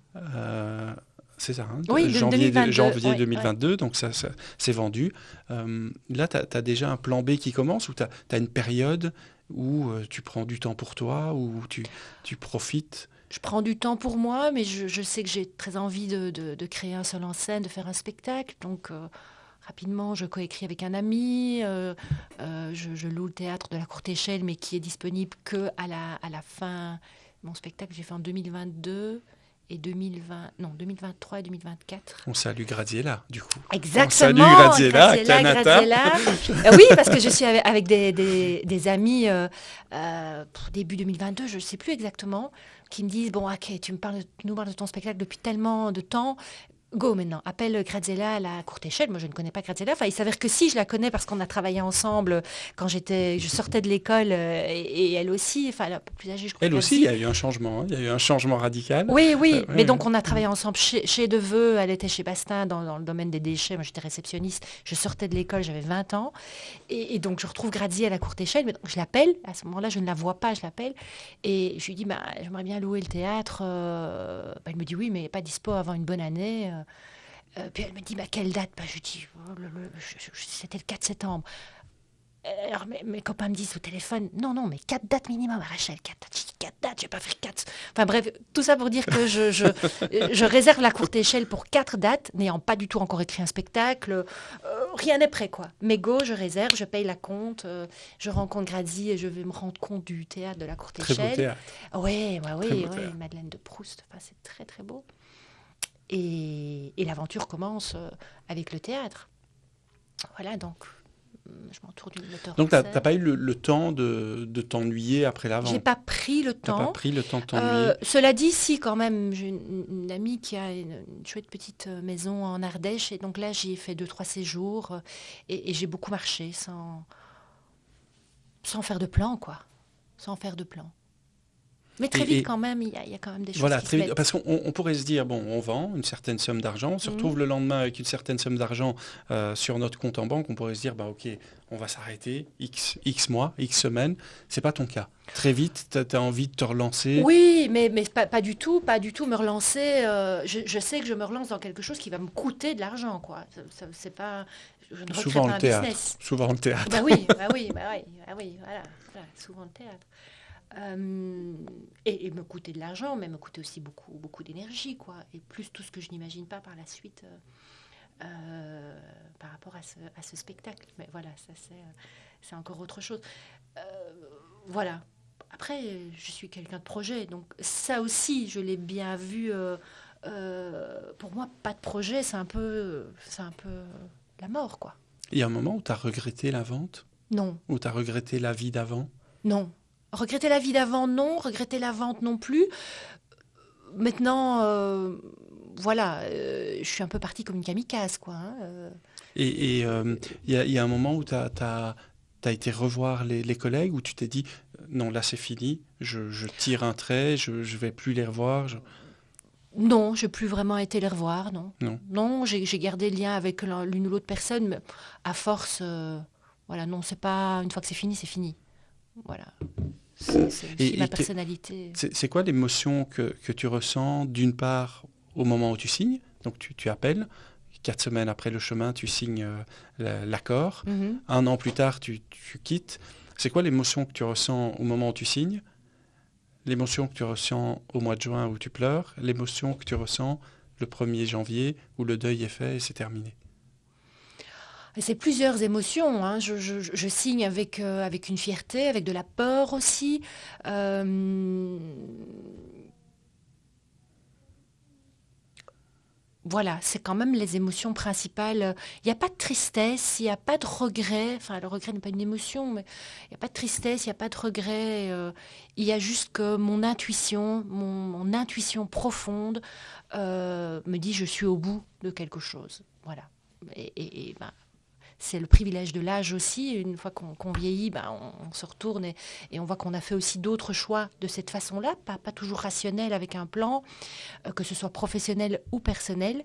c'est ça, hein, Oui, janvier 2022. Oui, 2022, donc ça c'est vendu. Là, tu as déjà un plan B qui commence ou tu as une période où tu prends du temps pour toi, où tu profites? je prends du temps pour moi, mais je sais que j'ai très envie de créer un seul en scène, de faire un spectacle. Donc, rapidement, je coécris avec un ami. Je loue le théâtre de la courte échelle, mais qui est disponible que à la fin. Mon spectacle, j'ai fait en 2022 et 2023 et 2024. On salue Graziella, du coup. Exactement. On salue Graziella, Canada. Graziella. Oui, parce que je suis avec des amis début 2022, je ne sais plus exactement, qui me disent, bon, ok, tu nous parles de ton spectacle depuis tellement de temps. Go maintenant, appelle Graziella à la courte échelle. Moi, je ne connais pas Graziella. Enfin, il s'avère que si, je la connais parce qu'on a travaillé ensemble quand je sortais de l'école et elle aussi. Enfin, elle est un peu plus âgée, je crois. Elle aussi, il y a eu un changement, hein. Il y a eu un changement radical. Oui, Ouais, mais donc on a travaillé ensemble chez Deveux, elle était chez Bastin dans le domaine des déchets, moi j'étais réceptionniste, je sortais de l'école, j'avais 20 ans, et donc je retrouve Grazi à la courte échelle, mais donc je l'appelle, à ce moment-là je ne la vois pas, je l'appelle, et je lui dis, j'aimerais bien louer le théâtre, elle me dit oui, mais pas dispo avant une bonne année, puis elle me dit, quelle date? Je lui dis, c'était le 4 septembre. Alors mes copains me disent au téléphone, non, mais 4 dates minimum, Rachel, 4 dates. Je dis 4 dates, je vais pas faire 4. Enfin bref, tout ça pour dire que je réserve la courte échelle pour 4 dates, n'ayant pas du tout encore écrit un spectacle. Rien n'est prêt, quoi. Mais go, je réserve, je paye la compte, je rencontre Grazi et je vais me rendre compte du théâtre de la courte Très beau échelle. théâtre. Oui, théâtre. Madeleine de Proust, enfin, c'est très très beau. Et l'aventure commence avec le théâtre. Voilà, donc je m'entoure du metteur Donc, en tu n'as scène. pas eu le temps de t'ennuyer après la vente? J'ai pas pris le T'as pas temps. pris le temps de t'ennuyer? Cela dit, si quand même, j'ai une amie qui a une chouette petite maison en Ardèche, et donc là j'ai fait 2-3 séjours et j'ai beaucoup marché sans faire de plan, quoi. Sans faire de plan. Mais très vite, quand même, il y a quand même des choses qui se Très vite, mettent. parce qu'on pourrait se dire, bon, on vend une certaine somme d'argent, on se retrouve le lendemain avec une certaine somme d'argent sur notre compte en banque, on pourrait se dire, bah, ok, on va s'arrêter, X mois, X semaines. C'est pas ton cas. Très vite, tu as envie de te relancer. Oui, mais pas du tout me relancer. Je sais que je me relance dans quelque chose qui va me coûter de l'argent, quoi. C'est pas, je ne recrée Souvent pas le un théâtre. business. Souvent le théâtre. Bah oui, voilà, souvent le théâtre. Et me coûter de l'argent, mais me coûter aussi beaucoup, beaucoup d'énergie, quoi. Et plus tout ce que je n'imagine pas par la suite par rapport à ce spectacle. Mais voilà, ça c'est encore autre chose. Voilà. Après, je suis quelqu'un de projet, donc ça aussi, je l'ai bien vu. Pour moi, pas de projet, c'est un peu la mort, quoi. Il y a un moment où tu as regretté la vente? Non, Où tu as regretté la vie d'avant? non. Regretter la vie d'avant, non. Regretter la vente, non plus. Maintenant, voilà, je suis un peu partie comme une kamikaze, quoi. Et il y a un moment où tu as été revoir les collègues, où tu t'es dit, non, là c'est fini, je tire un trait, je ne vais plus les revoir. Non, je n'ai plus vraiment été les revoir, non. Non. Non, j'ai gardé le lien avec l'une ou l'autre personne, mais à force, voilà, non, c'est pas, une fois que c'est fini. Voilà. C'est aussi ma personnalité. C'est quoi l'émotion que tu ressens, d'une part, au moment où tu signes? Donc tu appelles, 4 semaines après le chemin, tu signes l'accord. Mhm. 1 an plus tard, tu quittes. C'est quoi l'émotion que tu ressens au moment où tu signes? L'émotion que tu ressens au mois de juin où tu pleures? L'émotion que tu ressens le 1er janvier où le deuil est fait et c'est terminé? C'est plusieurs émotions, hein. Je signe avec une fierté, avec de la peur aussi. Voilà, c'est quand même les émotions principales. Il n'y a pas de tristesse, il n'y a pas de regret. Enfin, le regret n'est pas une émotion, mais il n'y a pas de tristesse, il n'y a pas de regret. Il y a juste que mon intuition, mon intuition profonde me dit je suis au bout de quelque chose. Voilà. Et ben, c'est le privilège de l'âge aussi. Une fois qu'on vieillit, ben, on se retourne et on voit qu'on a fait aussi d'autres choix de cette façon-là, pas toujours rationnel avec un plan, que ce soit professionnel ou personnel.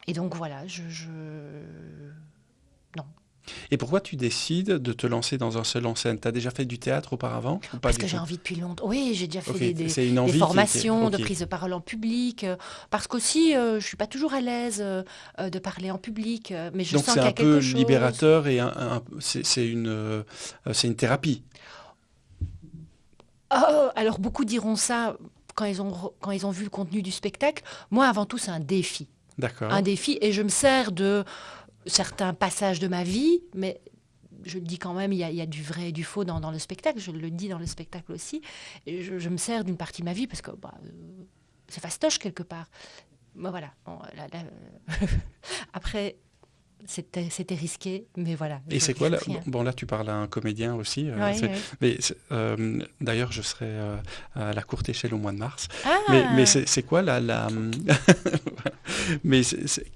Et donc voilà, non. Et pourquoi tu décides de te lancer dans un seul en scène? Tu as déjà fait du théâtre auparavant ou pas Parce du que j'ai tout? envie depuis longtemps. Oui, j'ai déjà fait C'est une envie des formations de ok. prise de parole en public. Parce qu'aussi, je ne suis pas toujours à l'aise de parler en public. Mais je Donc sens c'est qu'il y un a quelque peu chose. libérateur et c'est une thérapie. Alors, beaucoup diront ça quand ils ont vu le contenu du spectacle. Moi, avant tout, c'est un défi. D'accord. Un défi. Et je me sers de certains passages de ma vie, mais je le dis quand même, il y a du vrai et du faux dans le spectacle. Je le dis dans le spectacle aussi. Et je me sers d'une partie de ma vie parce que c'est fastoche quelque part. Ben voilà. Bon, après, c'était risqué, mais voilà. Et c'est quoi rien. bon, là, tu parles à un comédien aussi. Oui. Mais d'ailleurs, je serai à la courte échelle au mois de mars. Ah Mais c'est quoi mais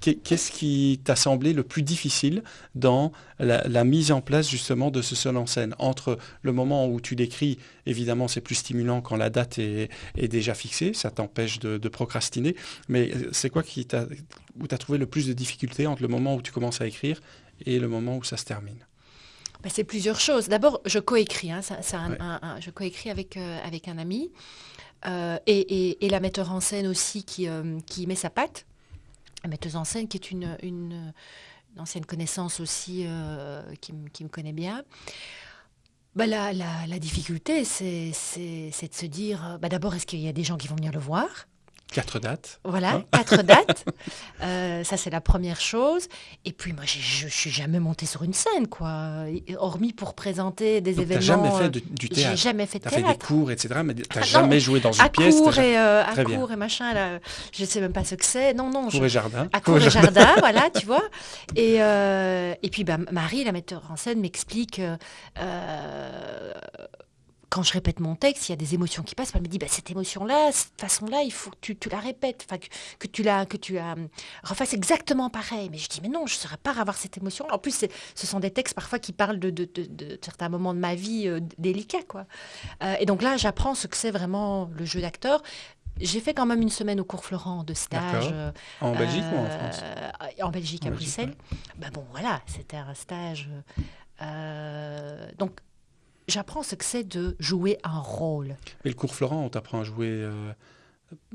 qu'est-ce qui t'a semblé le plus difficile dans la mise en place justement de ce seul en scène? Entre le moment où tu l'écris, évidemment, c'est plus stimulant quand la date est déjà fixée, ça t'empêche de procrastiner. Mais c'est quoi où tu as trouvé le plus de difficultés entre le moment où tu commences à écrire et le moment où ça se termine? Ben, c'est plusieurs choses. D'abord, je coécris. Hein, Ouais. je coécris avec un ami et la metteur en scène aussi qui met sa patte. La metteuse en scène qui est une ancienne connaissance aussi qui me connaît bien. Ben, la difficulté, c'est de se dire, d'abord, est-ce qu'il y a des gens qui vont venir le voir? 4 dates. Voilà, Hein 4 dates. Ça, c'est la première chose. Et puis, moi, je ne suis jamais montée sur une scène, quoi. Hormis pour présenter des Donc, tu n'as événements. jamais fait du théâtre. J'ai jamais fait de Tu as fait théâtre. des cours, etc. Mais tu n'as Ah, jamais non, joué dans une à pièce. cours Très bien. et machin, là, je ne sais même pas ce que c'est. Non, Cours et jardin. à cours et jardin, voilà, tu vois. Et puis, Marie, la metteur en scène, m'explique quand je répète mon texte, il y a des émotions qui passent. Elle me dit, cette émotion-là, cette façon-là, il faut que tu la répètes, enfin, que tu la refasses exactement pareil. Mais je dis, mais non, je ne saurais pas avoir cette émotion. En plus, ce sont des textes parfois qui parlent de certains moments de ma vie délicats, quoi. Et donc là, j'apprends ce que c'est vraiment le jeu d'acteur. J'ai fait quand même une semaine au cours Florent de stage. En Belgique ou en France? En Belgique, à Bruxelles. Ouais. Voilà, c'était un stage. Donc, j'apprends ce que c'est de jouer un rôle. Mais le cours Florent, on t'apprend à jouer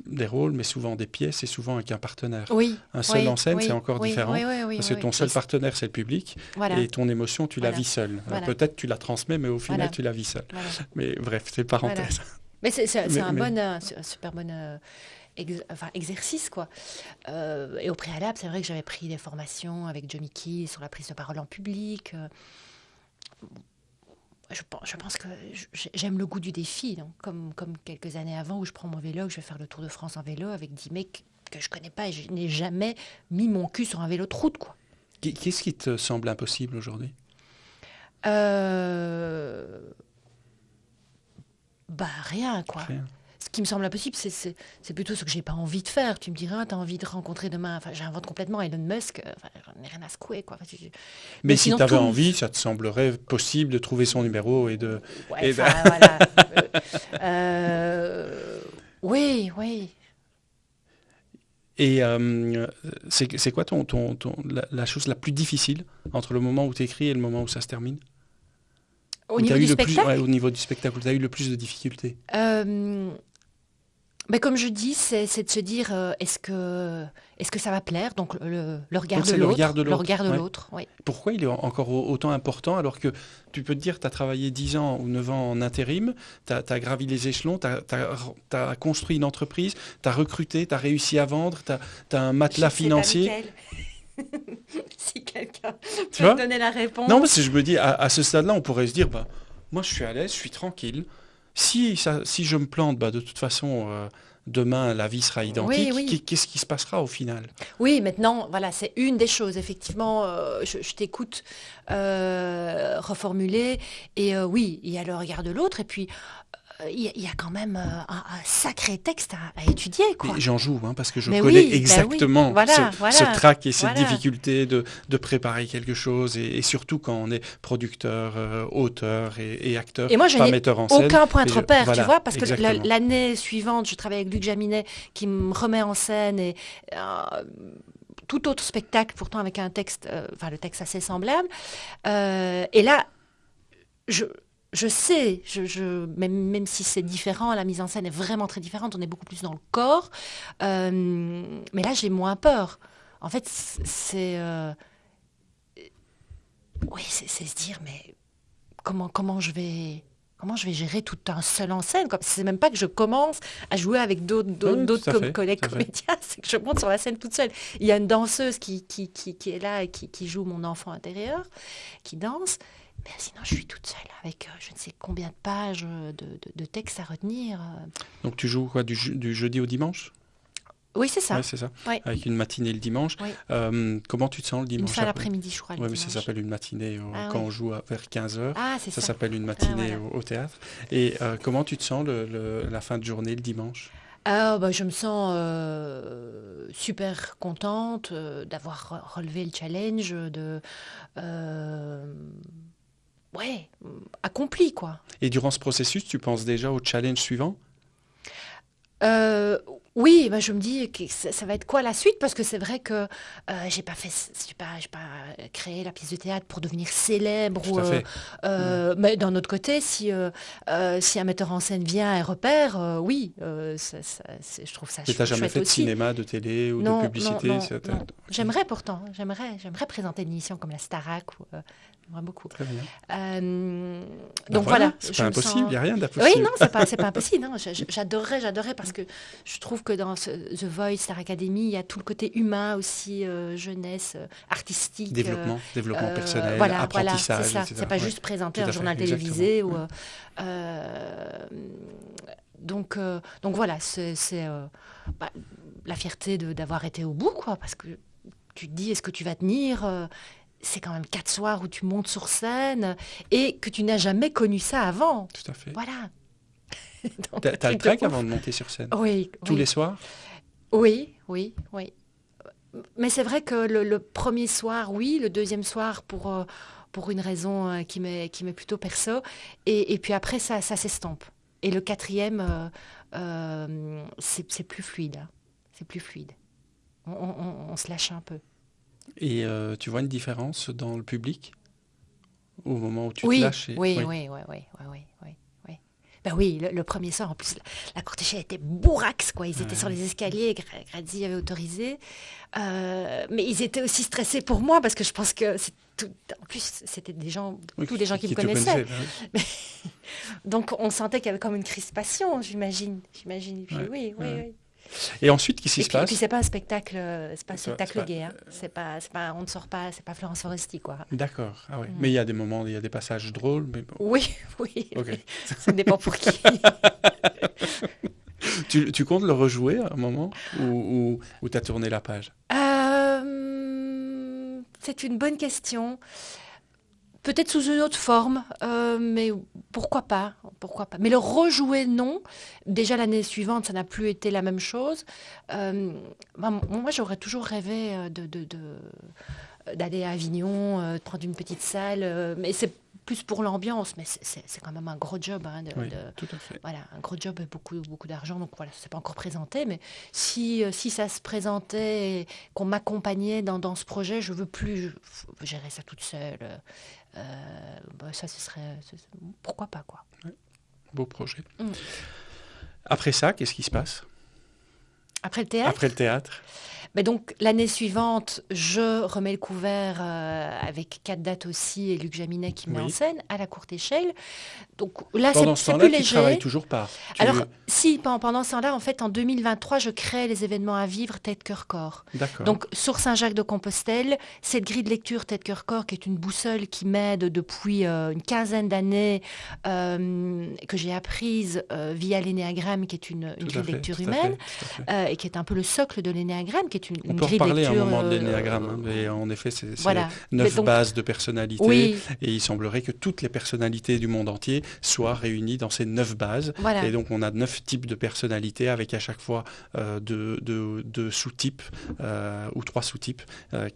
des rôles, mais souvent des pièces et souvent avec un partenaire. Oui. Un seul en scène, c'est encore différent. Parce que ton seul partenaire, c'est le public. Voilà. Et ton émotion, tu la vis seule. Peut-être tu la transmets, mais au final, tu la vis seule. Mais bref, c'est parenthèse. Mais c'est un super bon exercice, quoi. Et au préalable, c'est vrai que j'avais pris des formations avec Joe Mickey sur la prise de parole en public. Je pense que j'aime le goût du défi, donc, comme quelques années avant où je prends mon vélo, que je vais faire le Tour de France en vélo avec 10 mecs que je connais pas et je n'ai jamais mis mon cul sur un vélo de route, quoi. Qu'est-ce qui te semble impossible aujourd'hui? Rien, quoi. Rien. Ce qui me semble impossible, c'est plutôt ce que j'ai pas envie de faire. Tu me diras, tu as envie de rencontrer demain... Enfin, j'invente complètement Elon Musk. J'en ai rien à secouer, quoi. Mais si tu avais envie, ça te semblerait possible de trouver son numéro et de... Ouais, voilà. Oui. Et c'est quoi la chose la plus difficile entre le moment où tu écris et le moment où ça se termine? Au niveau du spectacle? Au niveau du spectacle, où tu as eu le plus de difficultés? Comme je dis, c'est de se dire, est-ce que ça va plaire? Donc le regard de l'autre. Le regard de l'autre, oui. Pourquoi il est encore autant important alors que tu peux te dire, tu as travaillé 10 ans ou 9 ans en intérim, tu as gravi les échelons, tu as construit une entreprise, tu as recruté, tu as réussi à vendre, tu as un matelas financier. Si quelqu'un peut me donner la réponse. Non, parce que je me dis, à ce stade-là, on pourrait se dire, moi je suis à l'aise, je suis tranquille. Si je me plante, de toute façon, demain, la vie sera identique. Oui. Qu'est-ce qui se passera au final? Oui, maintenant, voilà, c'est une des choses. Effectivement, je t'écoute reformuler. Et oui, il y a le regard de l'autre. Et puis, il y a quand même un sacré texte à étudier, quoi. J'en joue, parce que je connais exactement ce trac et cette difficulté de préparer quelque chose, et surtout quand on est producteur, auteur et acteur, et moi, je pas metteur en scène. Aucun point de repère, tu vois, parce que l'année suivante, je travaille avec Luc Jaminet qui me remet en scène et tout autre spectacle, pourtant avec un texte, le texte assez semblable. Et là, je sais, même si c'est différent, la mise en scène est vraiment très différente, on est beaucoup plus dans le corps, mais là j'ai moins peur. En fait, c'est se dire, mais comment je vais gérer tout un seul en scène, quoi. C'est même pas que je commence à jouer avec d'autres collègues comédiens, c'est que je monte sur la scène toute seule. Il y a une danseuse qui est là et qui joue mon enfant intérieur, qui danse. Mais sinon, je suis toute seule avec je ne sais combien de pages de textes à retenir. Donc tu joues quoi, du jeudi au dimanche? Oui, c'est ça. Ouais, c'est ça. Oui. Avec une matinée le dimanche. Oui. Comment tu te sens le dimanche? Une fin d'après-midi, je crois. Oui, mais ça s'appelle une matinée quand on joue vers 15h. Ah, c'est ça. Ça s'appelle une matinée au théâtre. Et comment tu te sens la fin de journée, le dimanche? Je me sens super contente d'avoir relevé le challenge, accompli, quoi. Et durant ce processus, tu penses déjà au challenge suivant? Oui, je me dis que ça va être quoi la suite, parce que c'est vrai que j'ai pas créé la pièce de théâtre pour devenir célèbre. Tout à fait. Mais d'un autre côté, si un metteur en scène vient et repère, oui, je trouve ça chouette. Et t'as jamais fait de cinéma, de télé ou de publicité? Non. J'aimerais pourtant, j'aimerais présenter une émission comme la Starac. J'aimerais beaucoup. Très bien. Donc voilà. C'est pas impossible, il n'y a rien d'impossible. Oui, non, c'est pas impossible. Non. J'adorerais, parce que je trouve que dans The Voice, Star Academy, il y a tout le côté humain aussi, jeunesse, artistique. Développement personnel, apprentissage, voilà, c'est ça. C'est pas juste présenter un journal télévisé. Donc voilà, c'est la fierté d'avoir été au bout, quoi, parce que tu te dis, est-ce que tu vas tenir c'est quand même 4 soirs où tu montes sur scène et que tu n'as jamais connu ça avant. Tout à fait. Voilà. Donc, T'as le truc de trac ouf. avant de monter sur scène? Oui, Tous oui. les soirs? Oui, oui, oui. Mais c'est vrai que le premier soir, oui, le deuxième soir pour une raison qui m'est plutôt perso. Et puis après, ça s'estompe. Et le quatrième, c'est plus fluide, hein. C'est plus fluide. On se lâche un peu. Et tu vois une différence dans le public au moment où tu te Oui, lâches oui, Oui, oui, oui, oui, oui, oui, oui, oui. Ben oui, le premier soir, en plus, la courte échelle était bourrax, quoi. Ils étaient sur ouais, les escaliers, Grady avait autorisé. Mais ils étaient aussi stressés pour moi, parce que je pense que en plus, c'était des gens, oui, tous des gens qui me qui te connaissaient. connaissaient, bah oui. Donc on sentait qu'il y avait comme une crispation, j'imagine. J'imagine. Et puis Ouais, oui, oui, ouais. oui. Et ensuite, qu'est-ce qui se Et puis passe? c'est pas un spectacle, c'est pas un C'est spectacle pas- gay, hein. On ne sort pas, c'est pas Florence Foresti, quoi. D'accord, ah ouais. Mm. Mais il y a des moments, il y a des passages drôles, mais bon, Oui, oui, ok. oui. Ça dépend pour qui. Tu comptes le rejouer à un moment ou t'as tourné la page? C'est une bonne question. Peut-être sous une autre forme, mais pourquoi pas, pourquoi pas. Mais le rejouer, non. Déjà l'année suivante, ça n'a plus été la même chose. Moi, j'aurais toujours rêvé d'aller à Avignon, de prendre une petite salle, mais c'est plus pour l'ambiance. Mais c'est quand même un gros job, hein, Oui, tout à fait. voilà, un gros job et beaucoup, beaucoup d'argent. Donc voilà, ça s'est pas encore présenté. Mais si ça se présentait, et qu'on m'accompagnait dans ce projet, je veux plus gérer ça toute seule. Ça, pourquoi pas, quoi. Beau projet. Mm. Après ça, qu'est-ce qui se passe? Après le théâtre, Après le théâtre? mais donc l'année suivante, je remets le couvert avec 4 dates aussi et Luc Jaminet qui me met en Oui. scène à la courte échelle. Donc là, Pendant ce c'est temps-là, plus tu travailles léger. toujours pas. Alors, si, pendant ce temps-là, en fait, en 2023, je crée les événements à vivre Tête, Cœur, Corps. D'accord. Donc, sur Saint-Jacques-de-Compostelle, cette grille de lecture Tête, Cœur, Corps, qui est une boussole qui m'aide depuis une quinzaine d'années, que j'ai apprise via l'énéagramme, qui est une Tout grille à de fait, lecture tout à humaine, fait, tout à fait. et qui est un peu le socle de l'énéagramme, qui est On une peut grille de reparler à un lecture. moment de l'énéagramme, hein, mais en effet, c'est Voilà. Mais 9 donc, bases de personnalité, oui, et il semblerait que toutes les personnalités du monde entier soient réunies dans ces 9 bases. voilà. Et donc, on a 9 types de personnalités avec à chaque fois deux sous-types ou 3 sous-types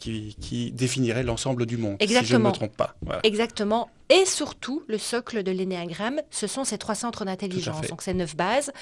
qui définiraient l'ensemble du monde, si je ne me Exactement. trompe pas. Voilà. Exactement. Et surtout, le socle de l'énéagramme, ce sont ces 3 centres Tout à d'intelligence. fait. Donc, ces 9 bases.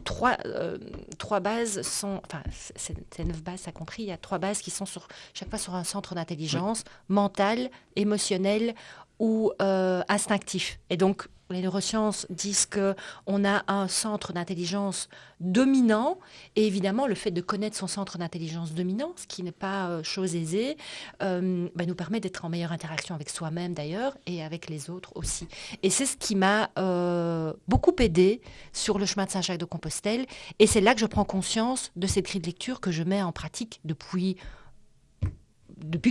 Trois bases sont. Enfin, ces 9 bases, ça compris, il y a 3 bases qui sont chaque fois sur un centre d'intelligence mental, émotionnel ou instinctif. Et donc, les neurosciences disent qu'on a un centre d'intelligence dominant, et évidemment, le fait de connaître son centre d'intelligence dominant, ce qui n'est pas chose aisée, nous permet d'être en meilleure interaction avec soi-même d'ailleurs, et avec les autres aussi. Et c'est ce qui m'a beaucoup aidé sur le chemin de Saint-Jacques-de-Compostelle, et c'est là que je prends conscience de cette grille de lecture que je mets en pratique depuis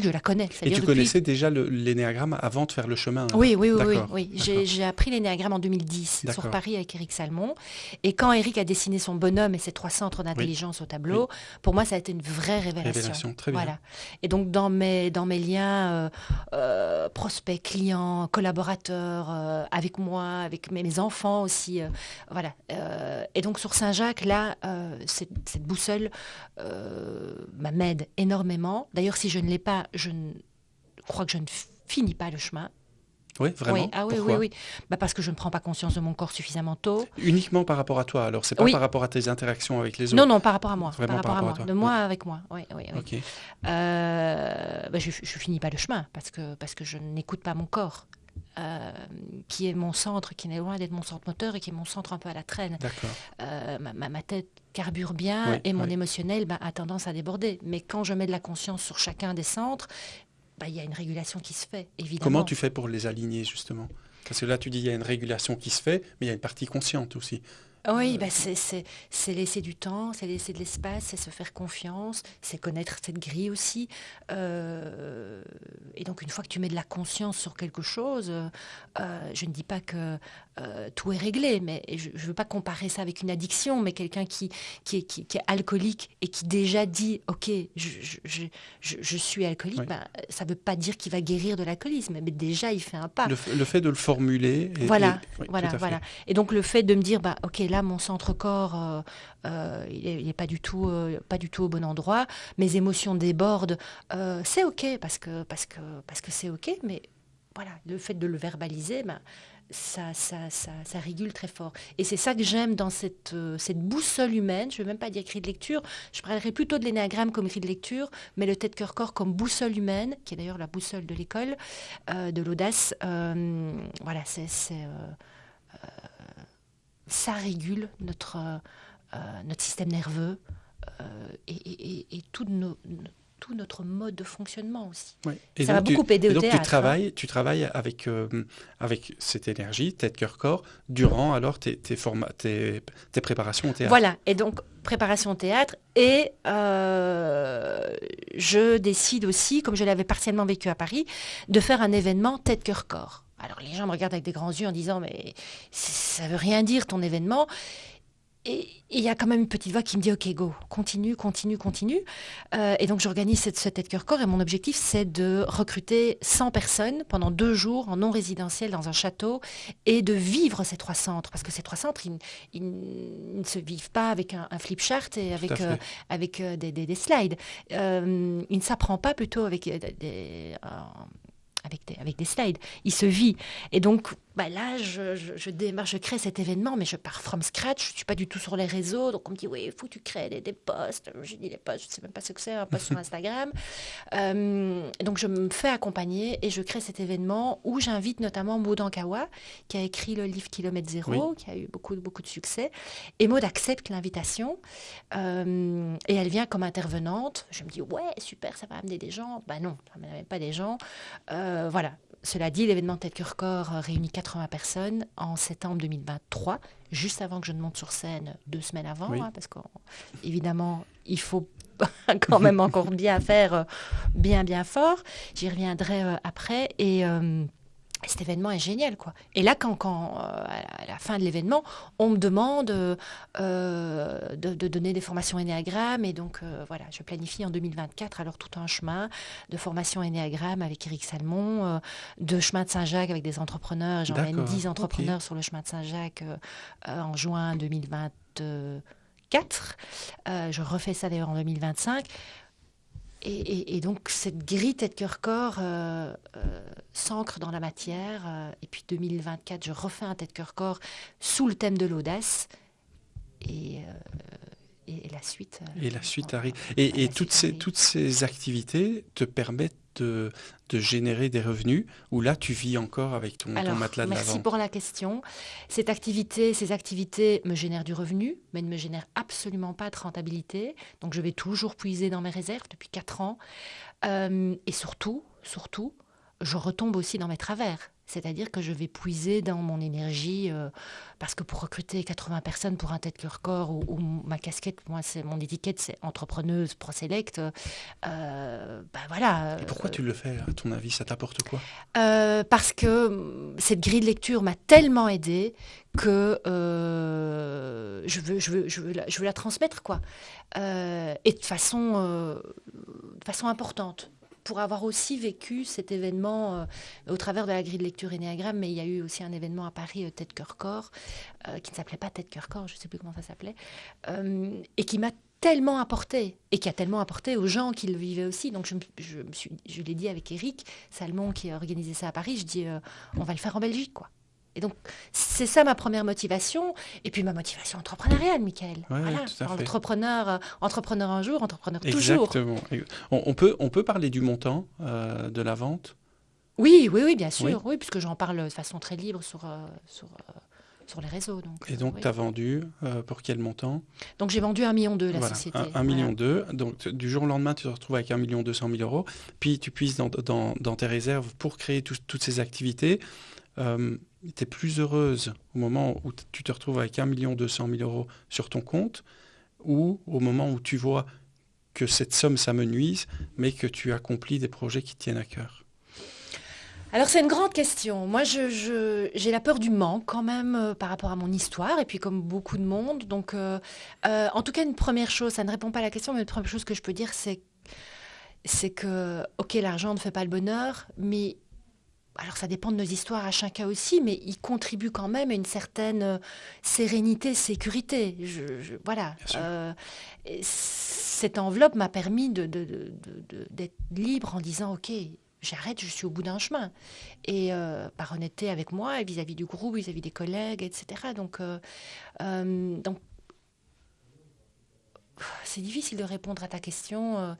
que je la connais. Et tu connaissais déjà l'énéagramme avant de faire le chemin, alors? Oui, oui, oui, oui, D'accord. oui. D'accord. J'ai appris l'énéagramme en 2010 sur D'accord. Paris avec Éric Salmon. Et quand Éric a dessiné son bonhomme et ses 3 centres d'intelligence au tableau, pour moi, ça a été une vraie révélation. Révélation, très bien. Voilà. Et donc, dans mes liens prospects, clients, collaborateurs, avec moi, avec mes enfants aussi, voilà. Et donc, sur Saint-Jacques, là, cette boussole m'aide énormément. D'ailleurs, si je ne l'ai pas, je crois que je ne finis pas le chemin. Oui, vraiment? Oui, ah oui, Pourquoi? oui, oui. Parce que je ne prends pas conscience de mon corps suffisamment tôt. Uniquement par rapport à toi, alors c'est pas Oui. par rapport à tes interactions avec les autres? Non, non, par rapport à moi. Vraiment par rapport à moi. toi. De moi avec moi. Oui, oui, oui. Ok. Je finis pas le chemin parce que je n'écoute pas mon corps, qui est mon centre, qui n'est loin d'être mon centre moteur et qui est mon centre un peu à la traîne. D'accord. Ma tête carbure bien, Oui, et mon oui. émotionnel a tendance à déborder. Mais quand je mets de la conscience sur chacun des centres, il y a une régulation qui se fait, évidemment. Comment tu fais pour les aligner, justement? Parce que là, tu dis il y a une régulation qui se fait, mais il y a une partie consciente aussi. Oui, c'est laisser du temps, c'est laisser de l'espace, c'est se faire confiance, c'est connaître cette grille aussi. Et donc, une fois que tu mets de la conscience sur quelque chose, je ne dis pas que tout est réglé. Mais je ne veux pas comparer ça avec une addiction, mais quelqu'un qui est alcoolique et qui déjà dit « Ok, je suis alcoolique Oui. ça ne veut pas dire qu'il va guérir de l'alcoolisme, mais déjà il fait un pas. Le fait de le formuler. Voilà, Oui, voilà, tout à fait. voilà. Et donc le fait de me dire, ok, là mon centre-corps, il est pas du tout au bon endroit, mes émotions débordent, c'est ok parce que c'est ok, mais voilà, le fait de le verbaliser, ça régule très fort. Et c'est ça que j'aime dans cette boussole humaine. Je ne vais même pas dire grille de lecture. Je parlerai plutôt de l'énéagramme comme grille de lecture, mais le tête-cœur-corps comme boussole humaine, qui est d'ailleurs la boussole de l'école, de l'audace. Voilà, ça régule notre système nerveux et tout notre mode de fonctionnement aussi. Oui. Et Ça donc, m'a beaucoup aidé au tu théâtre. tu travailles avec cette énergie, tête, cœur, corps, durant alors tes préparations au théâtre. Voilà, et donc préparation au théâtre, et je décide aussi, comme je l'avais partiellement vécu à Paris, de faire un événement tête, cœur, corps. Alors les gens me regardent avec des grands yeux en disant, mais ça veut rien dire ton événement. Et il y a quand même une petite voix qui me dit, ok, go, continue, continue, continue. Et donc j'organise ce tête-cœur-corps, et mon objectif, c'est de recruter 100 personnes pendant 2 jours en non résidentiel dans un château, et de vivre ces 3 centres. Parce que ces 3 centres, ils ne se vivent pas avec un flip chart et avec des slides. Il ne s'apprend pas plutôt avec avec des slides. Il se vit. Et donc, là, je démarre, je crée cet événement, mais je pars from scratch. Je ne suis pas du tout sur les réseaux. Donc, on me dit, oui, il faut que tu crées des posts. Je dis, les posts, je ne sais même pas ce que c'est, un post sur Instagram. Donc, je me fais accompagner et je crée cet événement où j'invite notamment Maud Ankawa, qui a écrit le livre Kilomètre Zéro, Oui. qui a eu beaucoup de succès. Et Maud accepte l'invitation et elle vient comme intervenante. Je me dis, ouais, super, ça va amener des gens. Non, ça ne m'amène pas des gens. Voilà. Cela dit, l'événement Tête Cœur Corps réunit 80 personnes en septembre 2023, juste avant que je ne monte sur scène 2 semaines avant, Oui. parce qu'évidemment, il faut quand même encore bien faire bien fort. J'y reviendrai après. Et cet événement est génial, quoi. Et là, quand à la fin de l'événement, on me demande de donner des formations énéagramme. Et donc, voilà, je planifie en 2024 alors tout un chemin de formation énéagramme avec Éric Salmon, de chemin de Saint-Jacques avec des entrepreneurs. J'emmène D'accord. 10 entrepreneurs sur le chemin de Saint-Jacques en juin 2024. Je refais ça d'ailleurs en 2025. Et donc, cette grille tête-cœur-corps s'ancre dans la matière. Et puis, 2024, je refais un tête-cœur-corps sous le thème de l'audace. Et la suite... Et la suite arrive. Et toutes ces activités te permettent de générer des revenus, ou là, tu vis encore avec ton matelas de la merci vente. pour la question. Ces activités me génèrent du revenu, mais ne me génèrent absolument pas de rentabilité. Donc, je vais toujours puiser dans mes réserves depuis 4 ans. Et surtout, je retombe aussi dans mes travers. C'est-à-dire que je vais puiser dans mon énergie, parce que pour recruter 80 personnes pour un tête-cœur-corps, ou ma casquette, mon étiquette, c'est entrepreneuse ProSelect. Voilà. Et pourquoi tu le fais, à ton avis? Ça t'apporte quoi? Parce que cette grille de lecture m'a tellement aidée que je veux la transmettre, quoi. Et de façon importante. Pour avoir aussi vécu cet événement au travers de la grille de lecture énéagramme, mais il y a eu aussi un événement à Paris, Tête Cœur Corps, qui ne s'appelait pas Tête Cœur Corps, je ne sais plus comment ça s'appelait, et qui m'a tellement apporté, et qui a tellement apporté aux gens qui le vivaient aussi. Donc je l'ai dit avec Éric Salmon, qui a organisé ça à Paris, je dis on va le faire en Belgique, quoi. Et donc, c'est ça ma première motivation. Et puis ma motivation entrepreneuriale, Michael. Ouais, voilà. tout à fait. Entrepreneur un jour, entrepreneur toujours. Exactement. On peut parler du montant de la vente? Oui, bien sûr. Oui. Oui, puisque j'en parle de façon très libre sur les réseaux. Donc, Et donc, oui. tu as vendu pour quel montant? Donc, j'ai vendu 1,2 million la voilà, société. 1,2 million. Donc, du jour au lendemain, tu te retrouves avec 1,2 million €. Puis, tu puisses dans tes réserves pour créer toutes ces activités. Tu es plus heureuse au moment où tu te retrouves avec 1,2 million € sur ton compte, ou au moment où tu vois que cette somme s'amenuise, mais que tu accomplis des projets qui te tiennent à cœur? Alors c'est une grande question. Moi, j'ai la peur du manque quand même par rapport à mon histoire, et puis comme beaucoup de monde. Donc, en tout cas, une première chose, ça ne répond pas à la question, mais une première chose que je peux dire, c'est que, ok, l'argent ne fait pas le bonheur, mais alors ça dépend de nos histoires à chacun aussi, mais il contribue quand même à une certaine sérénité, sécurité. Voilà. Bien sûr. Et cette enveloppe m'a permis d'être libre en disant, ok, j'arrête, je suis au bout d'un chemin. Et par honnêteté avec moi, et vis-à-vis du groupe, vis-à-vis des collègues, etc. Donc c'est difficile de répondre à ta question.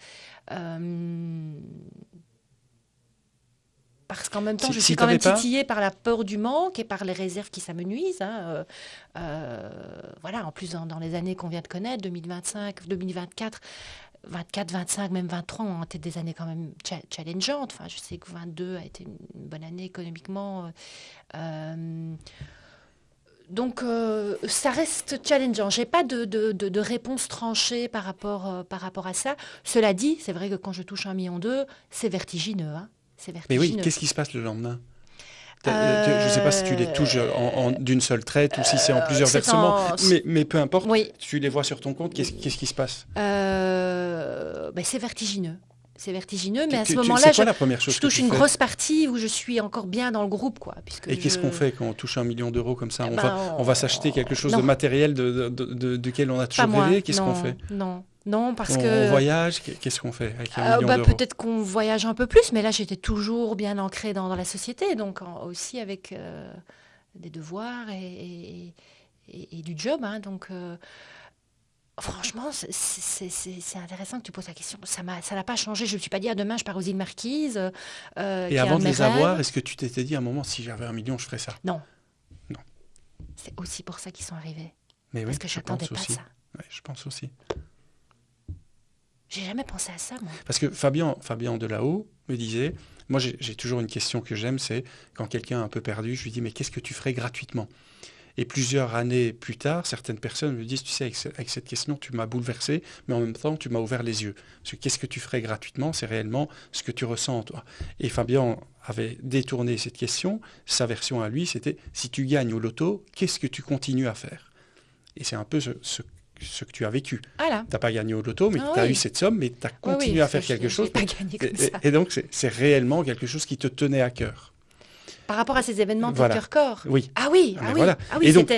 Parce qu'en même temps, je suis Si quand même t'avais pas, titillée par la peur du manque et par les réserves qui s'amenuisent. Voilà, en plus, dans les années qu'on vient de connaître, 2025, 2024, 24, 25, même 23 ont été des années quand même challengeantes. Enfin, je sais que 22 a été une bonne année économiquement. Donc, ça reste challengeant. Je n'ai pas de réponse tranchée par rapport à ça. Cela dit, c'est vrai que quand je touche 1,2 million, c'est vertigineux. Hein. C'est mais oui, vertigineux. qu'est-ce qui se passe le lendemain? Je ne sais pas si tu les touches d'une seule traite ou si c'est en plusieurs c'est versements, en... mais peu importe, Oui. tu les vois sur ton compte, qu'est-ce qui se passe? C'est vertigineux. C'est vertigineux, mais à ce C'est moment-là, quoi la première chose je que touche tu une fais? grosse partie où je suis encore bien dans le groupe, quoi. Et qu'est-ce qu'on fait quand on touche 1 million d'euros comme ça? On va s'acheter quelque chose de non, matériel duquel on a pas toujours moi. rêvé? Qu'est-ce qu'on fait? Non, parce On que voyage? Qu'est-ce qu'on fait avec 1 million d'euros? peut-être qu'on voyage un peu plus, mais là, j'étais toujours bien ancrée dans la société, donc aussi avec des devoirs et du job, hein, donc... Franchement, c'est intéressant que tu poses la question. Ça n'a pas changé. Je ne me suis pas dit, ah, demain, je pars aux îles Marquises, Et qui est un avant de de mes les avoir, rêves. est-ce que tu t'étais dit à un moment, si j'avais 1 million, je ferais ça? Non, Non. c'est aussi pour ça qu'ils sont arrivés. Mais Parce oui, que je je n'attendais pense pas aussi. ça. Ouais, je pense aussi. J'ai jamais pensé à ça, moi. Parce que Fabien Delahaut me disait, moi j'ai toujours une question que j'aime, c'est quand quelqu'un est un peu perdu, je lui dis, mais qu'est-ce que tu ferais gratuitement? Et plusieurs années plus tard, certaines personnes me disent, tu sais, avec cette question, tu m'as bouleversé, mais en même temps, tu m'as ouvert les yeux. Parce que qu'est-ce que tu ferais gratuitement? C'est réellement ce que tu ressens, toi. Et Fabien avait détourné cette question. Sa version à lui, c'était, si tu gagnes au loto, qu'est-ce que tu continues à faire? Et c'est un peu ce que tu as vécu. Voilà. Tu n'as pas gagné au loto, mais Ah tu as oui. eu cette somme, mais tu as Oui, continué à faire je quelque chose. n'ai pas gagné comme ça. Et donc, c'est réellement quelque chose qui te tenait à cœur. Par rapport à ces événements de Voilà. cœur-corps. Oui. Ah oui, Ah, mais voilà. Ah oui, Et donc-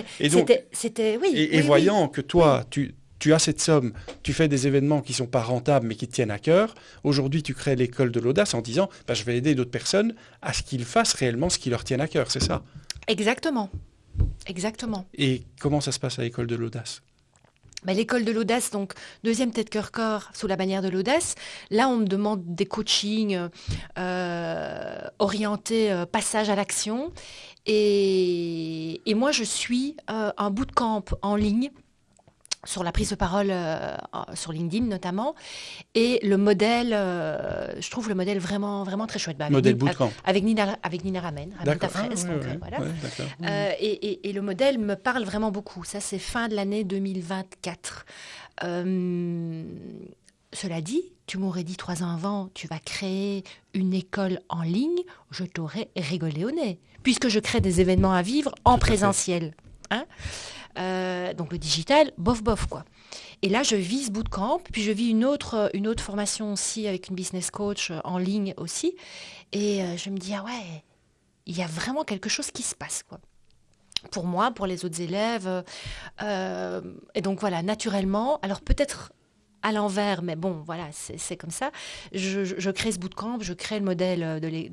c'était, oui. Et oui, voyant que toi, tu as cette somme, tu fais des événements qui ne sont pas rentables, mais qui te tiennent à cœur, aujourd'hui, tu crées l'école de l'audace en disant, bah, je vais aider d'autres personnes à ce qu'ils fassent réellement ce qui leur tienne à cœur, c'est ça? Exactement. Exactement. Et comment ça se passe à l'école de l'audace? L'école de l'audace, donc deuxième tête cœur corps sous la bannière de l'audace. Là, on me demande des coachings orientés passage à l'action. Et moi, je suis un bootcamp en ligne sur la prise de parole sur LinkedIn notamment. Et le modèle, je trouve le modèle vraiment, vraiment très chouette. Modèle bootcamp. Avec Nina Ramen, D'accord. Tafres, donc, ouais, voilà. ouais, d'accord. Et le modèle me parle vraiment beaucoup. Ça, c'est fin de l'année 2024. Cela dit, tu m'aurais dit 3 ans avant, tu vas créer une école en ligne, je t'aurais rigolé au nez, puisque je crée des événements à vivre en présentiel. Hein, donc le digital, bof, quoi. Et là, je vis ce bootcamp, puis je vis une autre formation aussi avec une business coach en ligne aussi. Et je me dis, ah ouais, il y a vraiment quelque chose qui se passe, quoi. Pour moi, pour les autres élèves. Et donc voilà, naturellement, alors peut-être à l'envers, mais bon, voilà, c'est comme ça. Je crée ce bootcamp, je crée le modèle les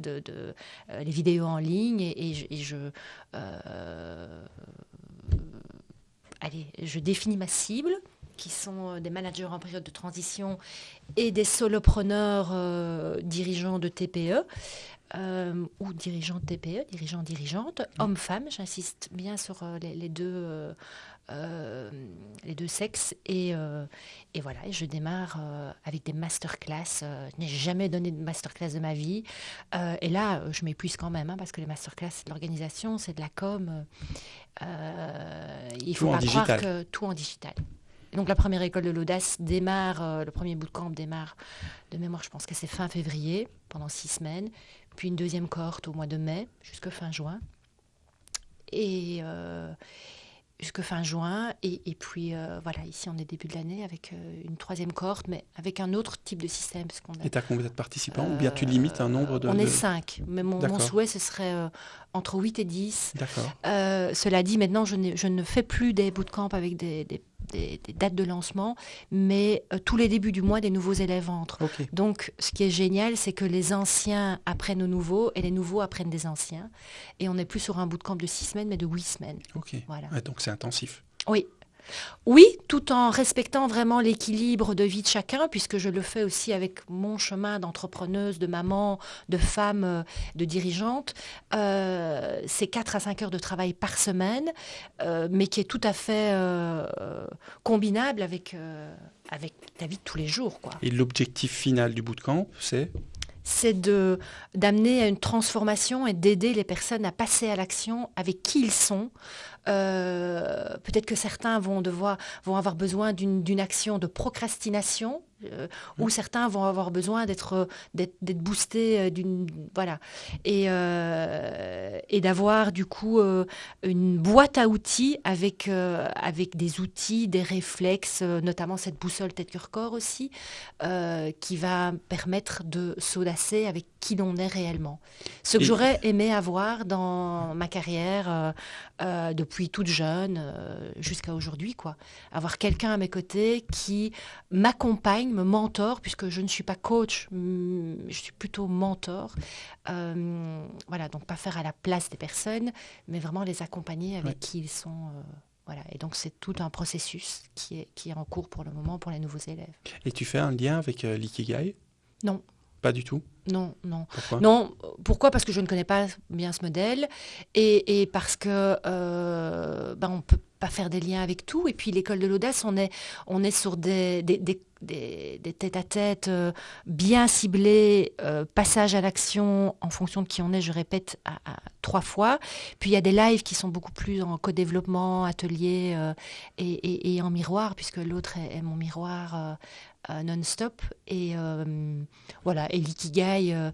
vidéos en ligne je définis ma cible, qui sont des managers en période de transition et des solopreneurs dirigeants de TPE. Ou dirigeants de TPE, dirigeantes, hommes-femmes, j'insiste bien sur les deux sexes. Et voilà, je démarre avec des masterclass. Je n'ai jamais donné de masterclass de ma vie. Et là, je m'épuise quand même, hein, parce que les masterclass, l'organisation, c'est de la com. Il ne faut pas croire que tout en digital. Et donc la première école de l'audace démarre, le premier bootcamp démarre de mémoire, je pense que c'est fin février, pendant 6 semaines. puis une deuxième cohorte au mois de mai, jusqu'à fin juin. Et jusqu'à fin juin. Et puis, voilà, ici, on est début de l'année avec une troisième cohorte, mais avec un autre type de système. Parce qu'on a, Et tu as combien de participants? Ou bien tu limites un nombre on est 5, mais mon D'accord, souhait, ce serait entre 8 et 10. d'accord. Cela dit, maintenant, je ne fais plus des bootcamps avec des dates de lancement, mais tous les débuts du mois, des nouveaux élèves entrent. Ok. Donc, ce qui est génial, c'est que les anciens apprennent aux nouveaux et les nouveaux apprennent des anciens. Et on n'est plus sur un bootcamp de 6 semaines, mais de 8 semaines. Ok. Voilà. Ouais, donc c'est intensif. Oui. Oui, tout en respectant vraiment l'équilibre de vie de chacun, puisque je le fais aussi avec mon chemin d'entrepreneuse, de maman, de femme, de dirigeante. C'est 4 à 5 heures de travail par semaine, mais qui est tout à fait combinable avec ta vie de tous les jours, quoi. Et l'objectif final du bootcamp, c'est? C'est d'amener à une transformation et d'aider les personnes à passer à l'action avec qui ils sont. Peut-être que certains vont avoir besoin d'une action de procrastination, ou certains vont avoir besoin d'être boostés voilà, et d'avoir du coup une boîte à outils avec des outils, des réflexes, notamment cette boussole tête-cœur-corps aussi, qui va permettre de s'audacer avec qui l'on est réellement. Ce que Et j'aurais aimé avoir dans ma carrière depuis toute jeune jusqu'à aujourd'hui, quoi. Avoir quelqu'un à mes côtés qui m'accompagne, me mentor, puisque je ne suis pas coach, je suis plutôt mentor. Voilà, donc pas faire à la place des personnes, mais vraiment les accompagner avec ouais. qui ils sont. Voilà, et donc c'est tout un processus qui est en cours pour le moment pour les nouveaux élèves. Et tu fais un lien avec l'ikigai? Non. Pas du tout. Non, non. Pourquoi? Non, pourquoi? Parce que je ne connais pas bien ce modèle et parce que on ne peut pas faire des liens avec tout. Et puis l'école de l'audace, on est sur des tête-à-tête bien ciblés, passage à l'action en fonction de qui on est, je répète, à 3 fois. Puis il y a des lives qui sont beaucoup plus en co-développement, atelier et en miroir, puisque l'autre est mon miroir non-stop. Et voilà, et l'ikigai, il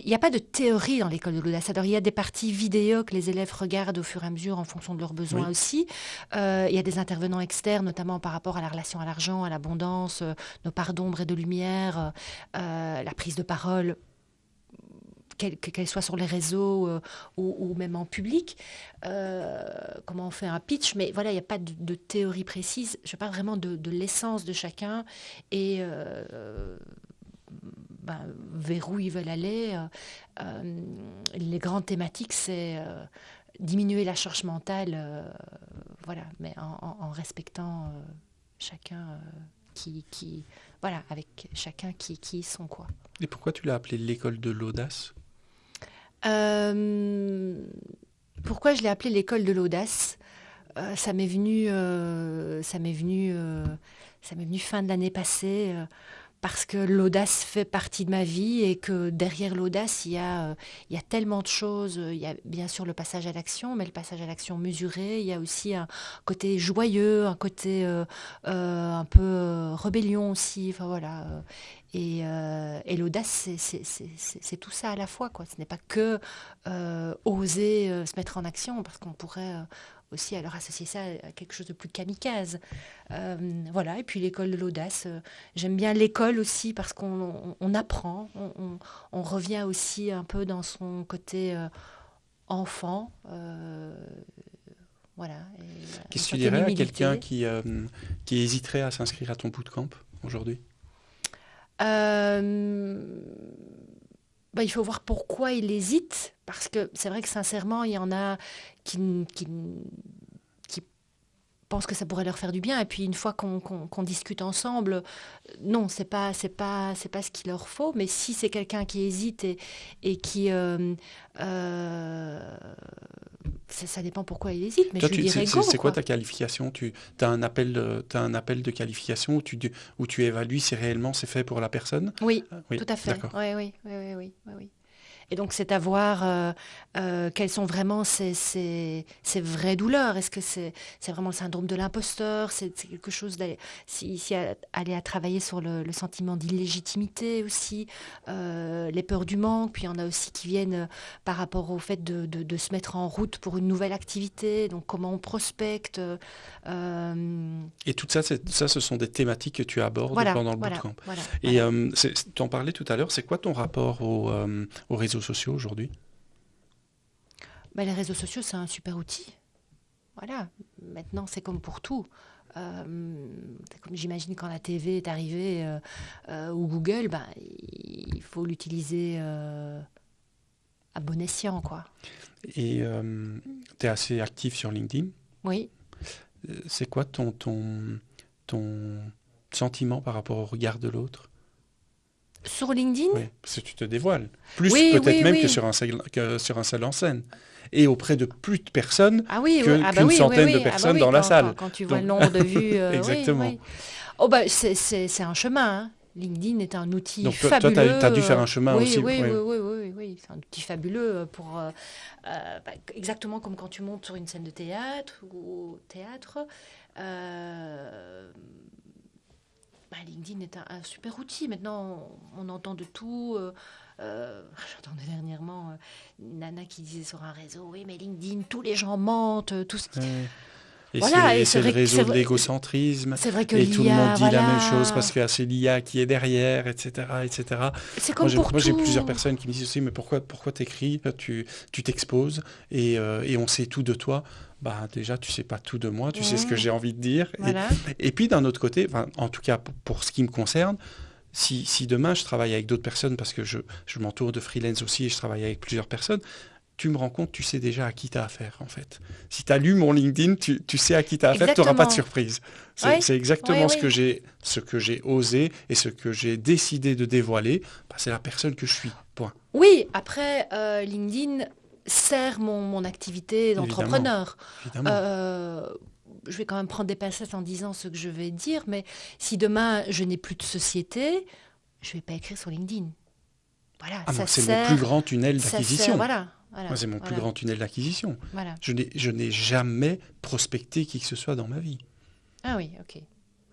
n'y a pas de théorie dans l'école de l'audace. Alors il y a des parties vidéo que les élèves regardent au fur et à mesure en fonction de leurs besoins Oui. aussi. Il y a des intervenants externes, notamment par rapport à la relation à l'argent, à l'abondance, nos parts d'ombre et de lumière, la prise de parole, qu'elle soit sur les réseaux ou même en public. Comment on fait un pitch, mais voilà, il n'y a pas de théorie précise. Je parle vraiment de l'essence de chacun et vers où ils veulent aller. Les grandes thématiques, c'est diminuer la charge mentale, voilà, mais en respectant chacun voilà, avec chacun qui ils sont, quoi. Et pourquoi tu l'as appelé l'école de l'audace? Pourquoi je l'ai appelé l'école de l'audace? Ça m'est venu fin de l'année passée, parce que l'audace fait partie de ma vie et que derrière l'audace, il y a tellement de choses. Il y a bien sûr le passage à l'action, mais le passage à l'action mesuré. Il y a aussi un côté joyeux, un côté un peu rébellion aussi. Enfin voilà. Et l'audace, c'est tout ça à la fois, quoi. Ce n'est pas que oser se mettre en action, parce qu'on pourrait aussi alors associer ça à quelque chose de plus kamikaze. Voilà, et puis l'école de l'audace. J'aime bien l'école aussi parce qu'on apprend, on revient aussi un peu dans son côté enfant. Voilà. Qu'est-ce que tu dirais à quelqu'un qui hésiterait à s'inscrire à ton bootcamp aujourd'hui? Il faut voir pourquoi il hésite, parce que c'est vrai que sincèrement, il y en a qui pensent que ça pourrait leur faire du bien, et puis une fois qu'on discute ensemble, non, c'est pas ce qu'il leur faut. Mais si c'est quelqu'un qui hésite et qui ça dépend pourquoi il hésite, mais Toi, je lui dirais go, c'est quoi quoi. ta qualification? Tu as un appel de qualification où tu évalues si réellement c'est fait pour la personne? Oui, Oui, tout à fait. d'accord. Oui, oui, oui, oui, oui, oui, oui. Et donc, c'est à voir quelles sont vraiment ces vraies douleurs. Est-ce que c'est vraiment le syndrome de l'imposteur? C'est quelque chose aller à travailler sur le sentiment d'illégitimité aussi, les peurs du manque. Puis il y en a aussi qui viennent par rapport au fait de se mettre en route pour une nouvelle activité. Donc, comment on prospecte. Et tout ça, ce sont des thématiques que tu abordes Voilà, pendant le voilà, bootcamp. voilà, Et voilà. tu en parlais tout à l'heure, c'est quoi ton rapport aux réseaux sociaux aujourd'hui? Ben, les réseaux sociaux, c'est un super outil. Voilà. Maintenant, c'est comme pour tout. C'est comme j'imagine quand la TV est arrivée ou Google, ben, il faut l'utiliser à bon escient, quoi. Et tu es assez actif sur LinkedIn. Oui. C'est quoi ton sentiment par rapport au regard de l'autre? Sur LinkedIn? Oui, parce que tu te dévoiles. Plus Oui, peut-être oui, même oui. que sur un seul en scène. Et auprès de plus de personnes Ah oui, oui. Ah bah qu'une oui, oui, centaine de oui. Ah bah personnes oui, dans la quand, salle. quand tu vois Donc, le nombre de vues, oui, exactement. oui. Oh bah c'est un chemin, hein. LinkedIn est un outil Donc toi, tu fabuleux. as dû faire un chemin Oui, aussi. oui, Oui. oui, oui, oui, oui. C'est un outil fabuleux pour exactement comme quand tu montes sur une scène de théâtre ou au théâtre. Euh, LinkedIn est un super outil. Maintenant, on entend de tout. J'entendais dernièrement une nana qui disait sur un réseau, oui, mais LinkedIn, tous les gens mentent, tout ce qui... Ouais. Et Voilà, et c'est le réseau de l'égocentrisme, c'est vrai que et tout le monde l'IA, dit la même chose parce voilà, que c'est l'IA qui est derrière, etc., etc. c'est comme pour Moi, j'ai plusieurs tout. personnes qui me disent aussi, mais pourquoi t'écris, tu t'exposes et on sait tout de toi. Bah, déjà, tu sais pas tout de moi, tu sais ce que Mmh, j'ai envie de dire. voilà. Et puis, d'un autre côté, enfin, en tout cas, pour ce qui me concerne, si demain je travaille avec d'autres personnes, parce que je m'entoure de freelance aussi et je travaille avec plusieurs personnes, tu me rends compte, tu sais déjà à qui tu as affaire, en fait. Si tu as lu mon LinkedIn, tu sais à qui tu as affaire, tu n'auras pas de Exactement. surprise. Oui, C'est oui, exactement oui. ce que j'ai osé et ce que j'ai décidé de dévoiler. Bah, c'est la personne que je suis, point. Oui, après, LinkedIn sert mon activité Évidemment, d'entrepreneur. évidemment. Euh, je vais quand même prendre des pincettes en disant ce que je vais dire, mais si demain je n'ai plus de société, je ne vais pas écrire sur LinkedIn. Voilà, Ah, moi, c'est mon plus grand tunnel ça sert, d'acquisition. voilà, Moi, voilà, c'est mon plus voilà, grand tunnel d'acquisition. voilà. Je n'ai jamais prospecté qui que ce soit dans ma vie. Ah oui, ok.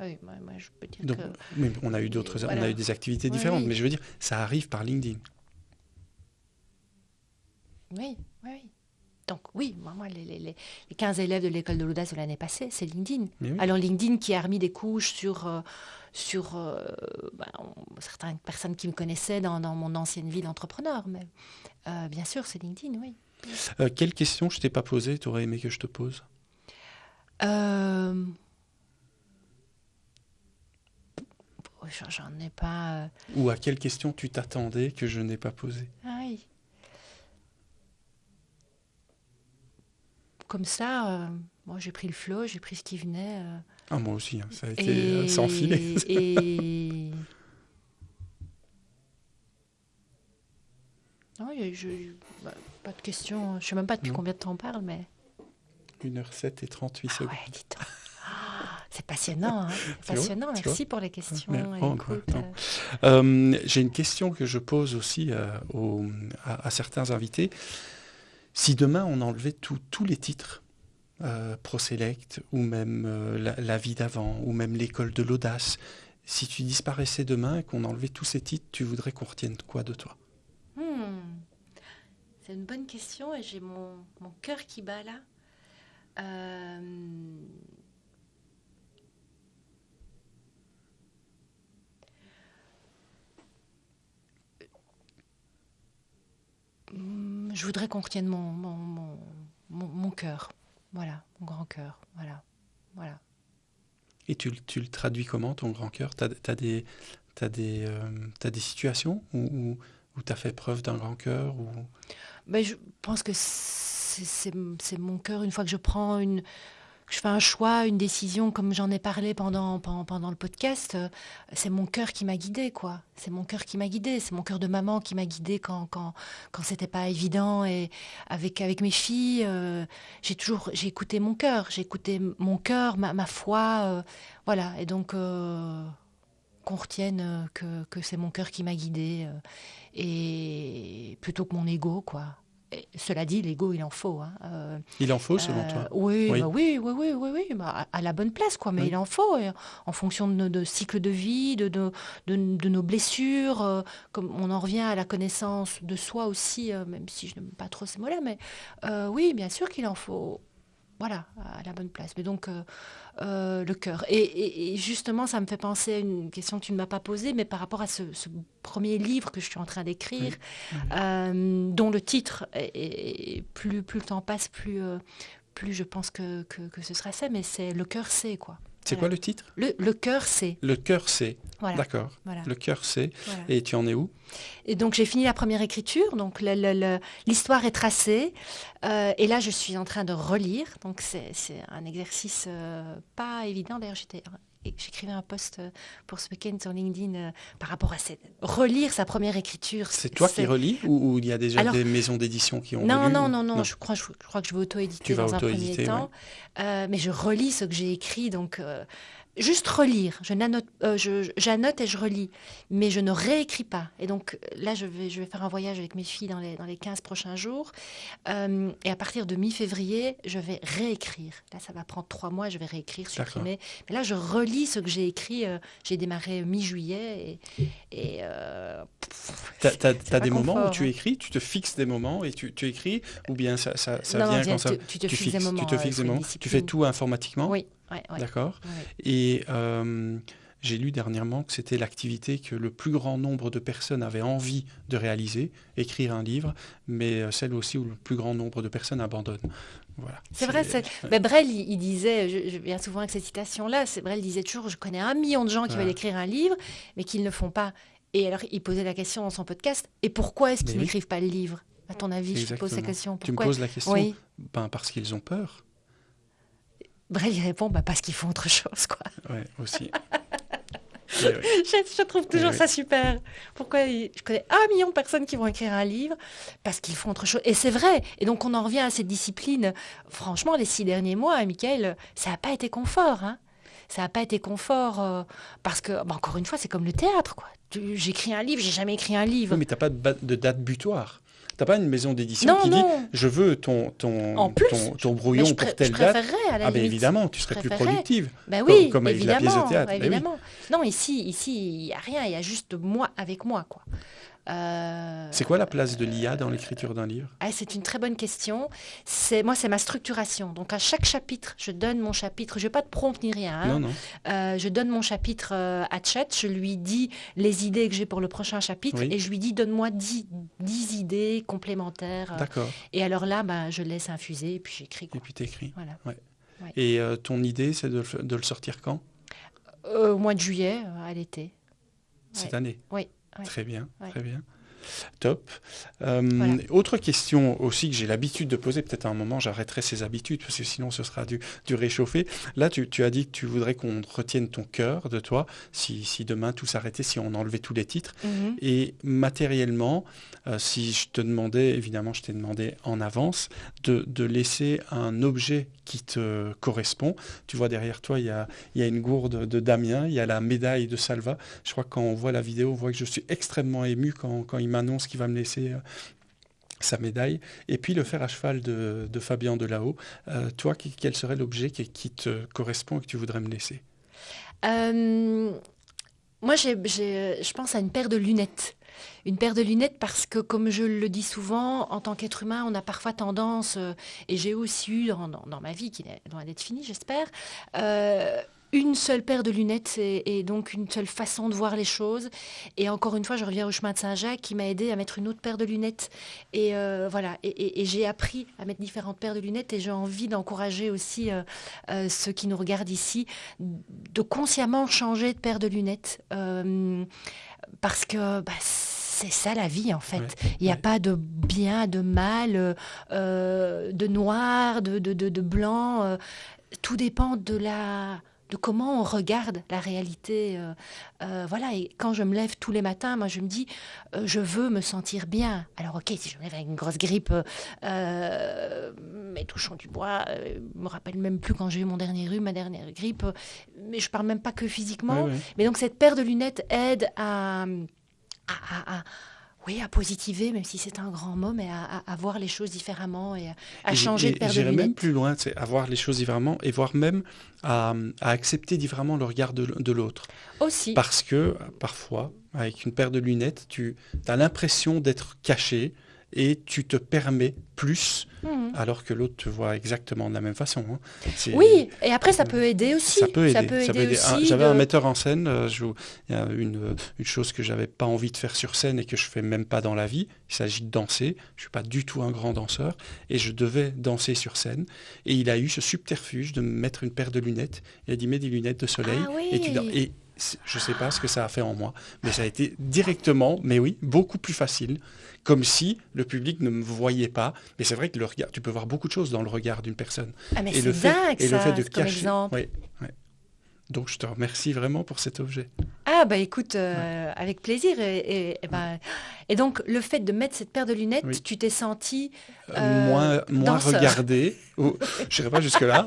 Ah oui, moi, je peux dire Donc, que, mais on a eu on a eu voilà. des activités Oui, différentes, oui, mais je veux dire, ça arrive par LinkedIn. oui, oui, oui. Donc oui, moi les 15 élèves de l'école de l'audace de l'année passée, c'est LinkedIn. Mais oui. Alors LinkedIn qui a remis des couches sur certaines personnes qui me connaissaient dans mon ancienne vie d'entrepreneur, mais bien sûr, c'est LinkedIn, oui. Quelle question je t'ai pas posée, tu aurais aimé que je te pose? Euh, J'en ai pas... Ou à quelle question tu t'attendais que je n'ai pas posée? Ah oui. Comme ça, moi j'ai pris le flow, j'ai pris ce qui venait. Ah, moi aussi, hein, ça a été sans filet. Et non, pas de questions. Je sais même pas depuis Non. combien de temps on parle, mais 1h07 et 38 ah secondes. ouais, dis donc. C'est passionnant, hein. C'est Tu vois, passionnant. tu vois. Merci pour les Mais questions et oh, l'écoute. non. J'ai une question que je pose aussi à certains invités. Si demain on enlevait tous les titres, ProSelect, ou même la vie d'avant, ou même l'école de l'audace, si tu disparaissais demain et qu'on enlevait tous ces titres, tu voudrais qu'on retienne quoi de toi? Hmm, c'est une bonne question et j'ai mon cœur qui bat là. Euh, je voudrais qu'on retienne mon cœur. Voilà, mon grand cœur. Voilà, voilà. Et tu le traduis comment, ton grand cœur? T'as des situations où tu as fait preuve d'un grand cœur ou... Ben, je pense que c'est mon cœur, une fois que que je fais un choix, une décision, comme j'en ai parlé pendant le podcast, c'est mon cœur qui m'a guidée, quoi. C'est mon cœur qui m'a guidée, c'est mon cœur de maman qui m'a guidée quand c'était pas évident. Et avec mes filles, j'ai écouté mon cœur, ma foi, voilà. Et donc, qu'on retienne que c'est mon cœur qui m'a guidée, et plutôt que mon ego, quoi. Et cela dit, l'ego, il en faut. Hein. Il en faut, selon toi? Oui, Oui. bah oui, bah, à la bonne place, quoi. Mais Oui. il en faut, en fonction de nos cycles de vie, de nos blessures. Comme on en revient à la connaissance de soi aussi, même si je n'aime pas trop ces mots-là, mais oui, bien sûr qu'il en faut. Voilà, à la bonne place. Mais donc, le cœur. Et justement, ça me fait penser à une question que tu ne m'as pas posée, mais par rapport à ce premier livre que je suis en train d'écrire, Oui. dont le titre, plus le temps passe, plus je pense que ce sera ça, mais c'est Le cœur sait, quoi. C'est quoi le titre? Le cœur sait. Le cœur sait. Voilà. D'accord. Voilà. Le cœur sait. Voilà. Et tu en es où? Et donc j'ai fini la première écriture, donc l'histoire est tracée, et là je suis en train de relire, donc c'est un exercice pas évident. D'ailleurs j'écrivais un post pour ce week-end sur LinkedIn par rapport à relire sa première écriture. C'est toi qui relis ou il y a déjà des maisons d'édition qui ont relu? Non. Je crois que je vais auto-éditer dans un premier temps, mais je relis ce que j'ai écrit, donc juste relire. J'annote et je relis, mais je ne réécris pas. Et donc là, je vais faire un voyage avec mes filles dans les 15 prochains jours. Et à partir de mi-février, je vais réécrire. Là, ça va prendre 3 mois, je vais réécrire, supprimer. Mais là, je relis ce que j'ai écrit. J'ai démarré mi-juillet. T'as des moments où tu écris, tu te fixes des moments et tu écris, ou bien ça vient quand ça... Tu te fixes des moments. Tu fais tout informatiquement? Oui. D'accord. Ouais. Et j'ai lu dernièrement que c'était l'activité que le plus grand nombre de personnes avaient envie de réaliser, écrire un livre, mais celle aussi où le plus grand nombre de personnes abandonnent. Voilà. C'est vrai. Mais Brel, il disait, je viens souvent avec cette citation-là, Brel disait toujours, je connais 1 million de gens qui veulent écrire un livre, mais qui ne le font pas. Et alors, il posait la question dans son podcast, et pourquoi est-ce qu'ils n'écrivent pas le livre? À ton avis, je te pose cette question. Tu me poses la question? Oui. Parce qu'ils ont peur. Brel, il répond, parce qu'ils font autre chose, quoi. Oui, aussi. Je trouve toujours ça super. Pourquoi je connais 1 million de personnes qui vont écrire un livre? Parce qu'ils font autre chose. Et c'est vrai. Et donc, on en revient à cette discipline. Franchement, les 6 derniers mois, Michael, ça n'a pas été confort, hein. Ça n'a pas été confort parce que, encore une fois, c'est comme le théâtre, quoi. J'écris un livre, j'ai jamais écrit un livre. Oui, mais tu n'as pas de date butoir. Tu n'as pas une maison d'édition qui dit je veux ton brouillon pour telle date. À la limite. Évidemment, tu serais plus productive. Oui, comme avec la pièce de théâtre. Évidemment. Non, ici, il n'y a rien, il y a juste moi avec moi, quoi. C'est quoi la place de l'IA dans l'écriture d'un livre? C'est une très bonne question. Moi, c'est ma structuration. Donc, à chaque chapitre, je donne mon chapitre. Je n'ai pas de prompt ni rien. Hein. Non. Je donne mon chapitre à Chat. Je lui dis les idées que j'ai pour le prochain chapitre. Et je lui dis, donne-moi 10 idées complémentaires. D'accord. Et alors là, je laisse infuser et puis j'écris. Et puis tu écris. Voilà. Ouais. Et ton idée, c'est de le sortir quand? Au mois de juillet, à l'été. Cette année? Oui. Très bien, très bien. Top. Voilà. Autre question aussi que j'ai l'habitude de poser, peut-être à un moment j'arrêterai ces habitudes parce que sinon ce sera du réchauffé. Là, tu as dit que tu voudrais qu'on retienne ton cœur de toi, si demain tout s'arrêtait, si on enlevait tous les titres. Mm-hmm. Et matériellement, si je te demandais, évidemment je t'ai demandé en avance, de laisser un objet qui te correspond. Tu vois derrière toi, il y a une gourde de Damien, il y a la médaille de Salva. Je crois que quand on voit la vidéo, on voit que je suis extrêmement ému quand il m'annonce qu'il va me laisser sa médaille. Et puis le fer à cheval de Fabien Delahaut. Toi, quel serait l'objet qui te correspond et que tu voudrais me laisser? Moi, je pense à une paire de lunettes. Une paire de lunettes parce que, comme je le dis souvent, en tant qu'être humain, on a parfois tendance, et j'ai aussi eu dans ma vie, qui est loin d'être finie, j'espère, une seule paire de lunettes et donc une seule façon de voir les choses. Et encore une fois, je reviens au chemin de Saint-Jacques qui m'a aidé à mettre une autre paire de lunettes. Et voilà. Et j'ai appris à mettre différentes paires de lunettes et j'ai envie d'encourager aussi ceux qui nous regardent ici de consciemment changer de paire de lunettes. Parce que c'est ça la vie en fait. Il n'y a pas de bien, de mal, de noir, de blanc. Tout dépend de de comment on regarde la réalité. Voilà, et quand je me lève tous les matins, moi je me dis, je veux me sentir bien. Alors ok, si je me lève avec une grosse grippe, mais touchons du bois, je me rappelle même plus quand j'ai eu mon dernier rhume, ma dernière grippe, mais je parle même pas que physiquement. Oui, oui. Mais donc cette paire de lunettes aide oui, à positiver, même si c'est un grand mot, mais à voir les choses différemment et à changer de paire de j'irais lunettes. même plus loin, c'est à voir les choses différemment et voir même à accepter différemment le regard de l'autre. Aussi. Parce que parfois, avec une paire de lunettes, tu as l'impression d'être caché et tu te permets plus, alors que l'autre te voit exactement de la même façon. Hein. Oui, et après ça peut aider aussi. Ça peut aider. Aussi. J'avais un metteur en scène, il y a une chose que j'avais pas envie de faire sur scène et que je fais même pas dans la vie. Il s'agit de danser. Je suis pas du tout un grand danseur et je devais danser sur scène. Et il a eu ce subterfuge de me mettre une paire de lunettes. Il a dit mets des lunettes de soleil et je sais pas ce que ça a fait en moi, mais ça a été directement, mais oui, beaucoup plus facile, comme si le public ne me voyait pas. Mais c'est vrai que le regard, tu peux voir beaucoup de choses dans le regard d'une personne. Ah mais et c'est dingue le fait de comme cacher. exemple. Oui, oui. Donc je te remercie vraiment pour cet objet. Ah bah écoute, avec plaisir. Et donc le fait de mettre cette paire de lunettes, Oui. tu t'es senti moins danseur. regardé, je n'irai pas jusque-là,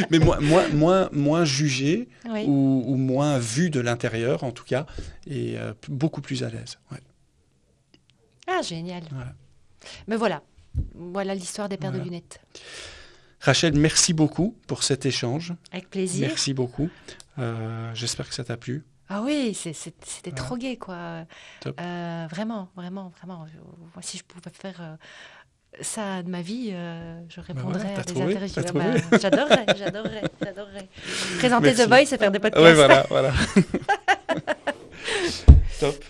mais moins jugé Oui. ou moins vu de l'intérieur en tout cas, et beaucoup plus à l'aise. Ouais. Ah génial. Voilà. Mais voilà l'histoire des paires de lunettes. Rachel, merci beaucoup pour cet échange. Avec plaisir. Merci beaucoup. J'espère que ça t'a plu. Ah oui, c'était trop gai quoi. Top. Vraiment. Moi, si je pouvais faire ça de ma vie, je répondrais t'as à des trouvé, interviews. t'as trouvé. J'adorerais. Présenter Merci. The Voice et faire des podcasts. Oui, voilà. Top.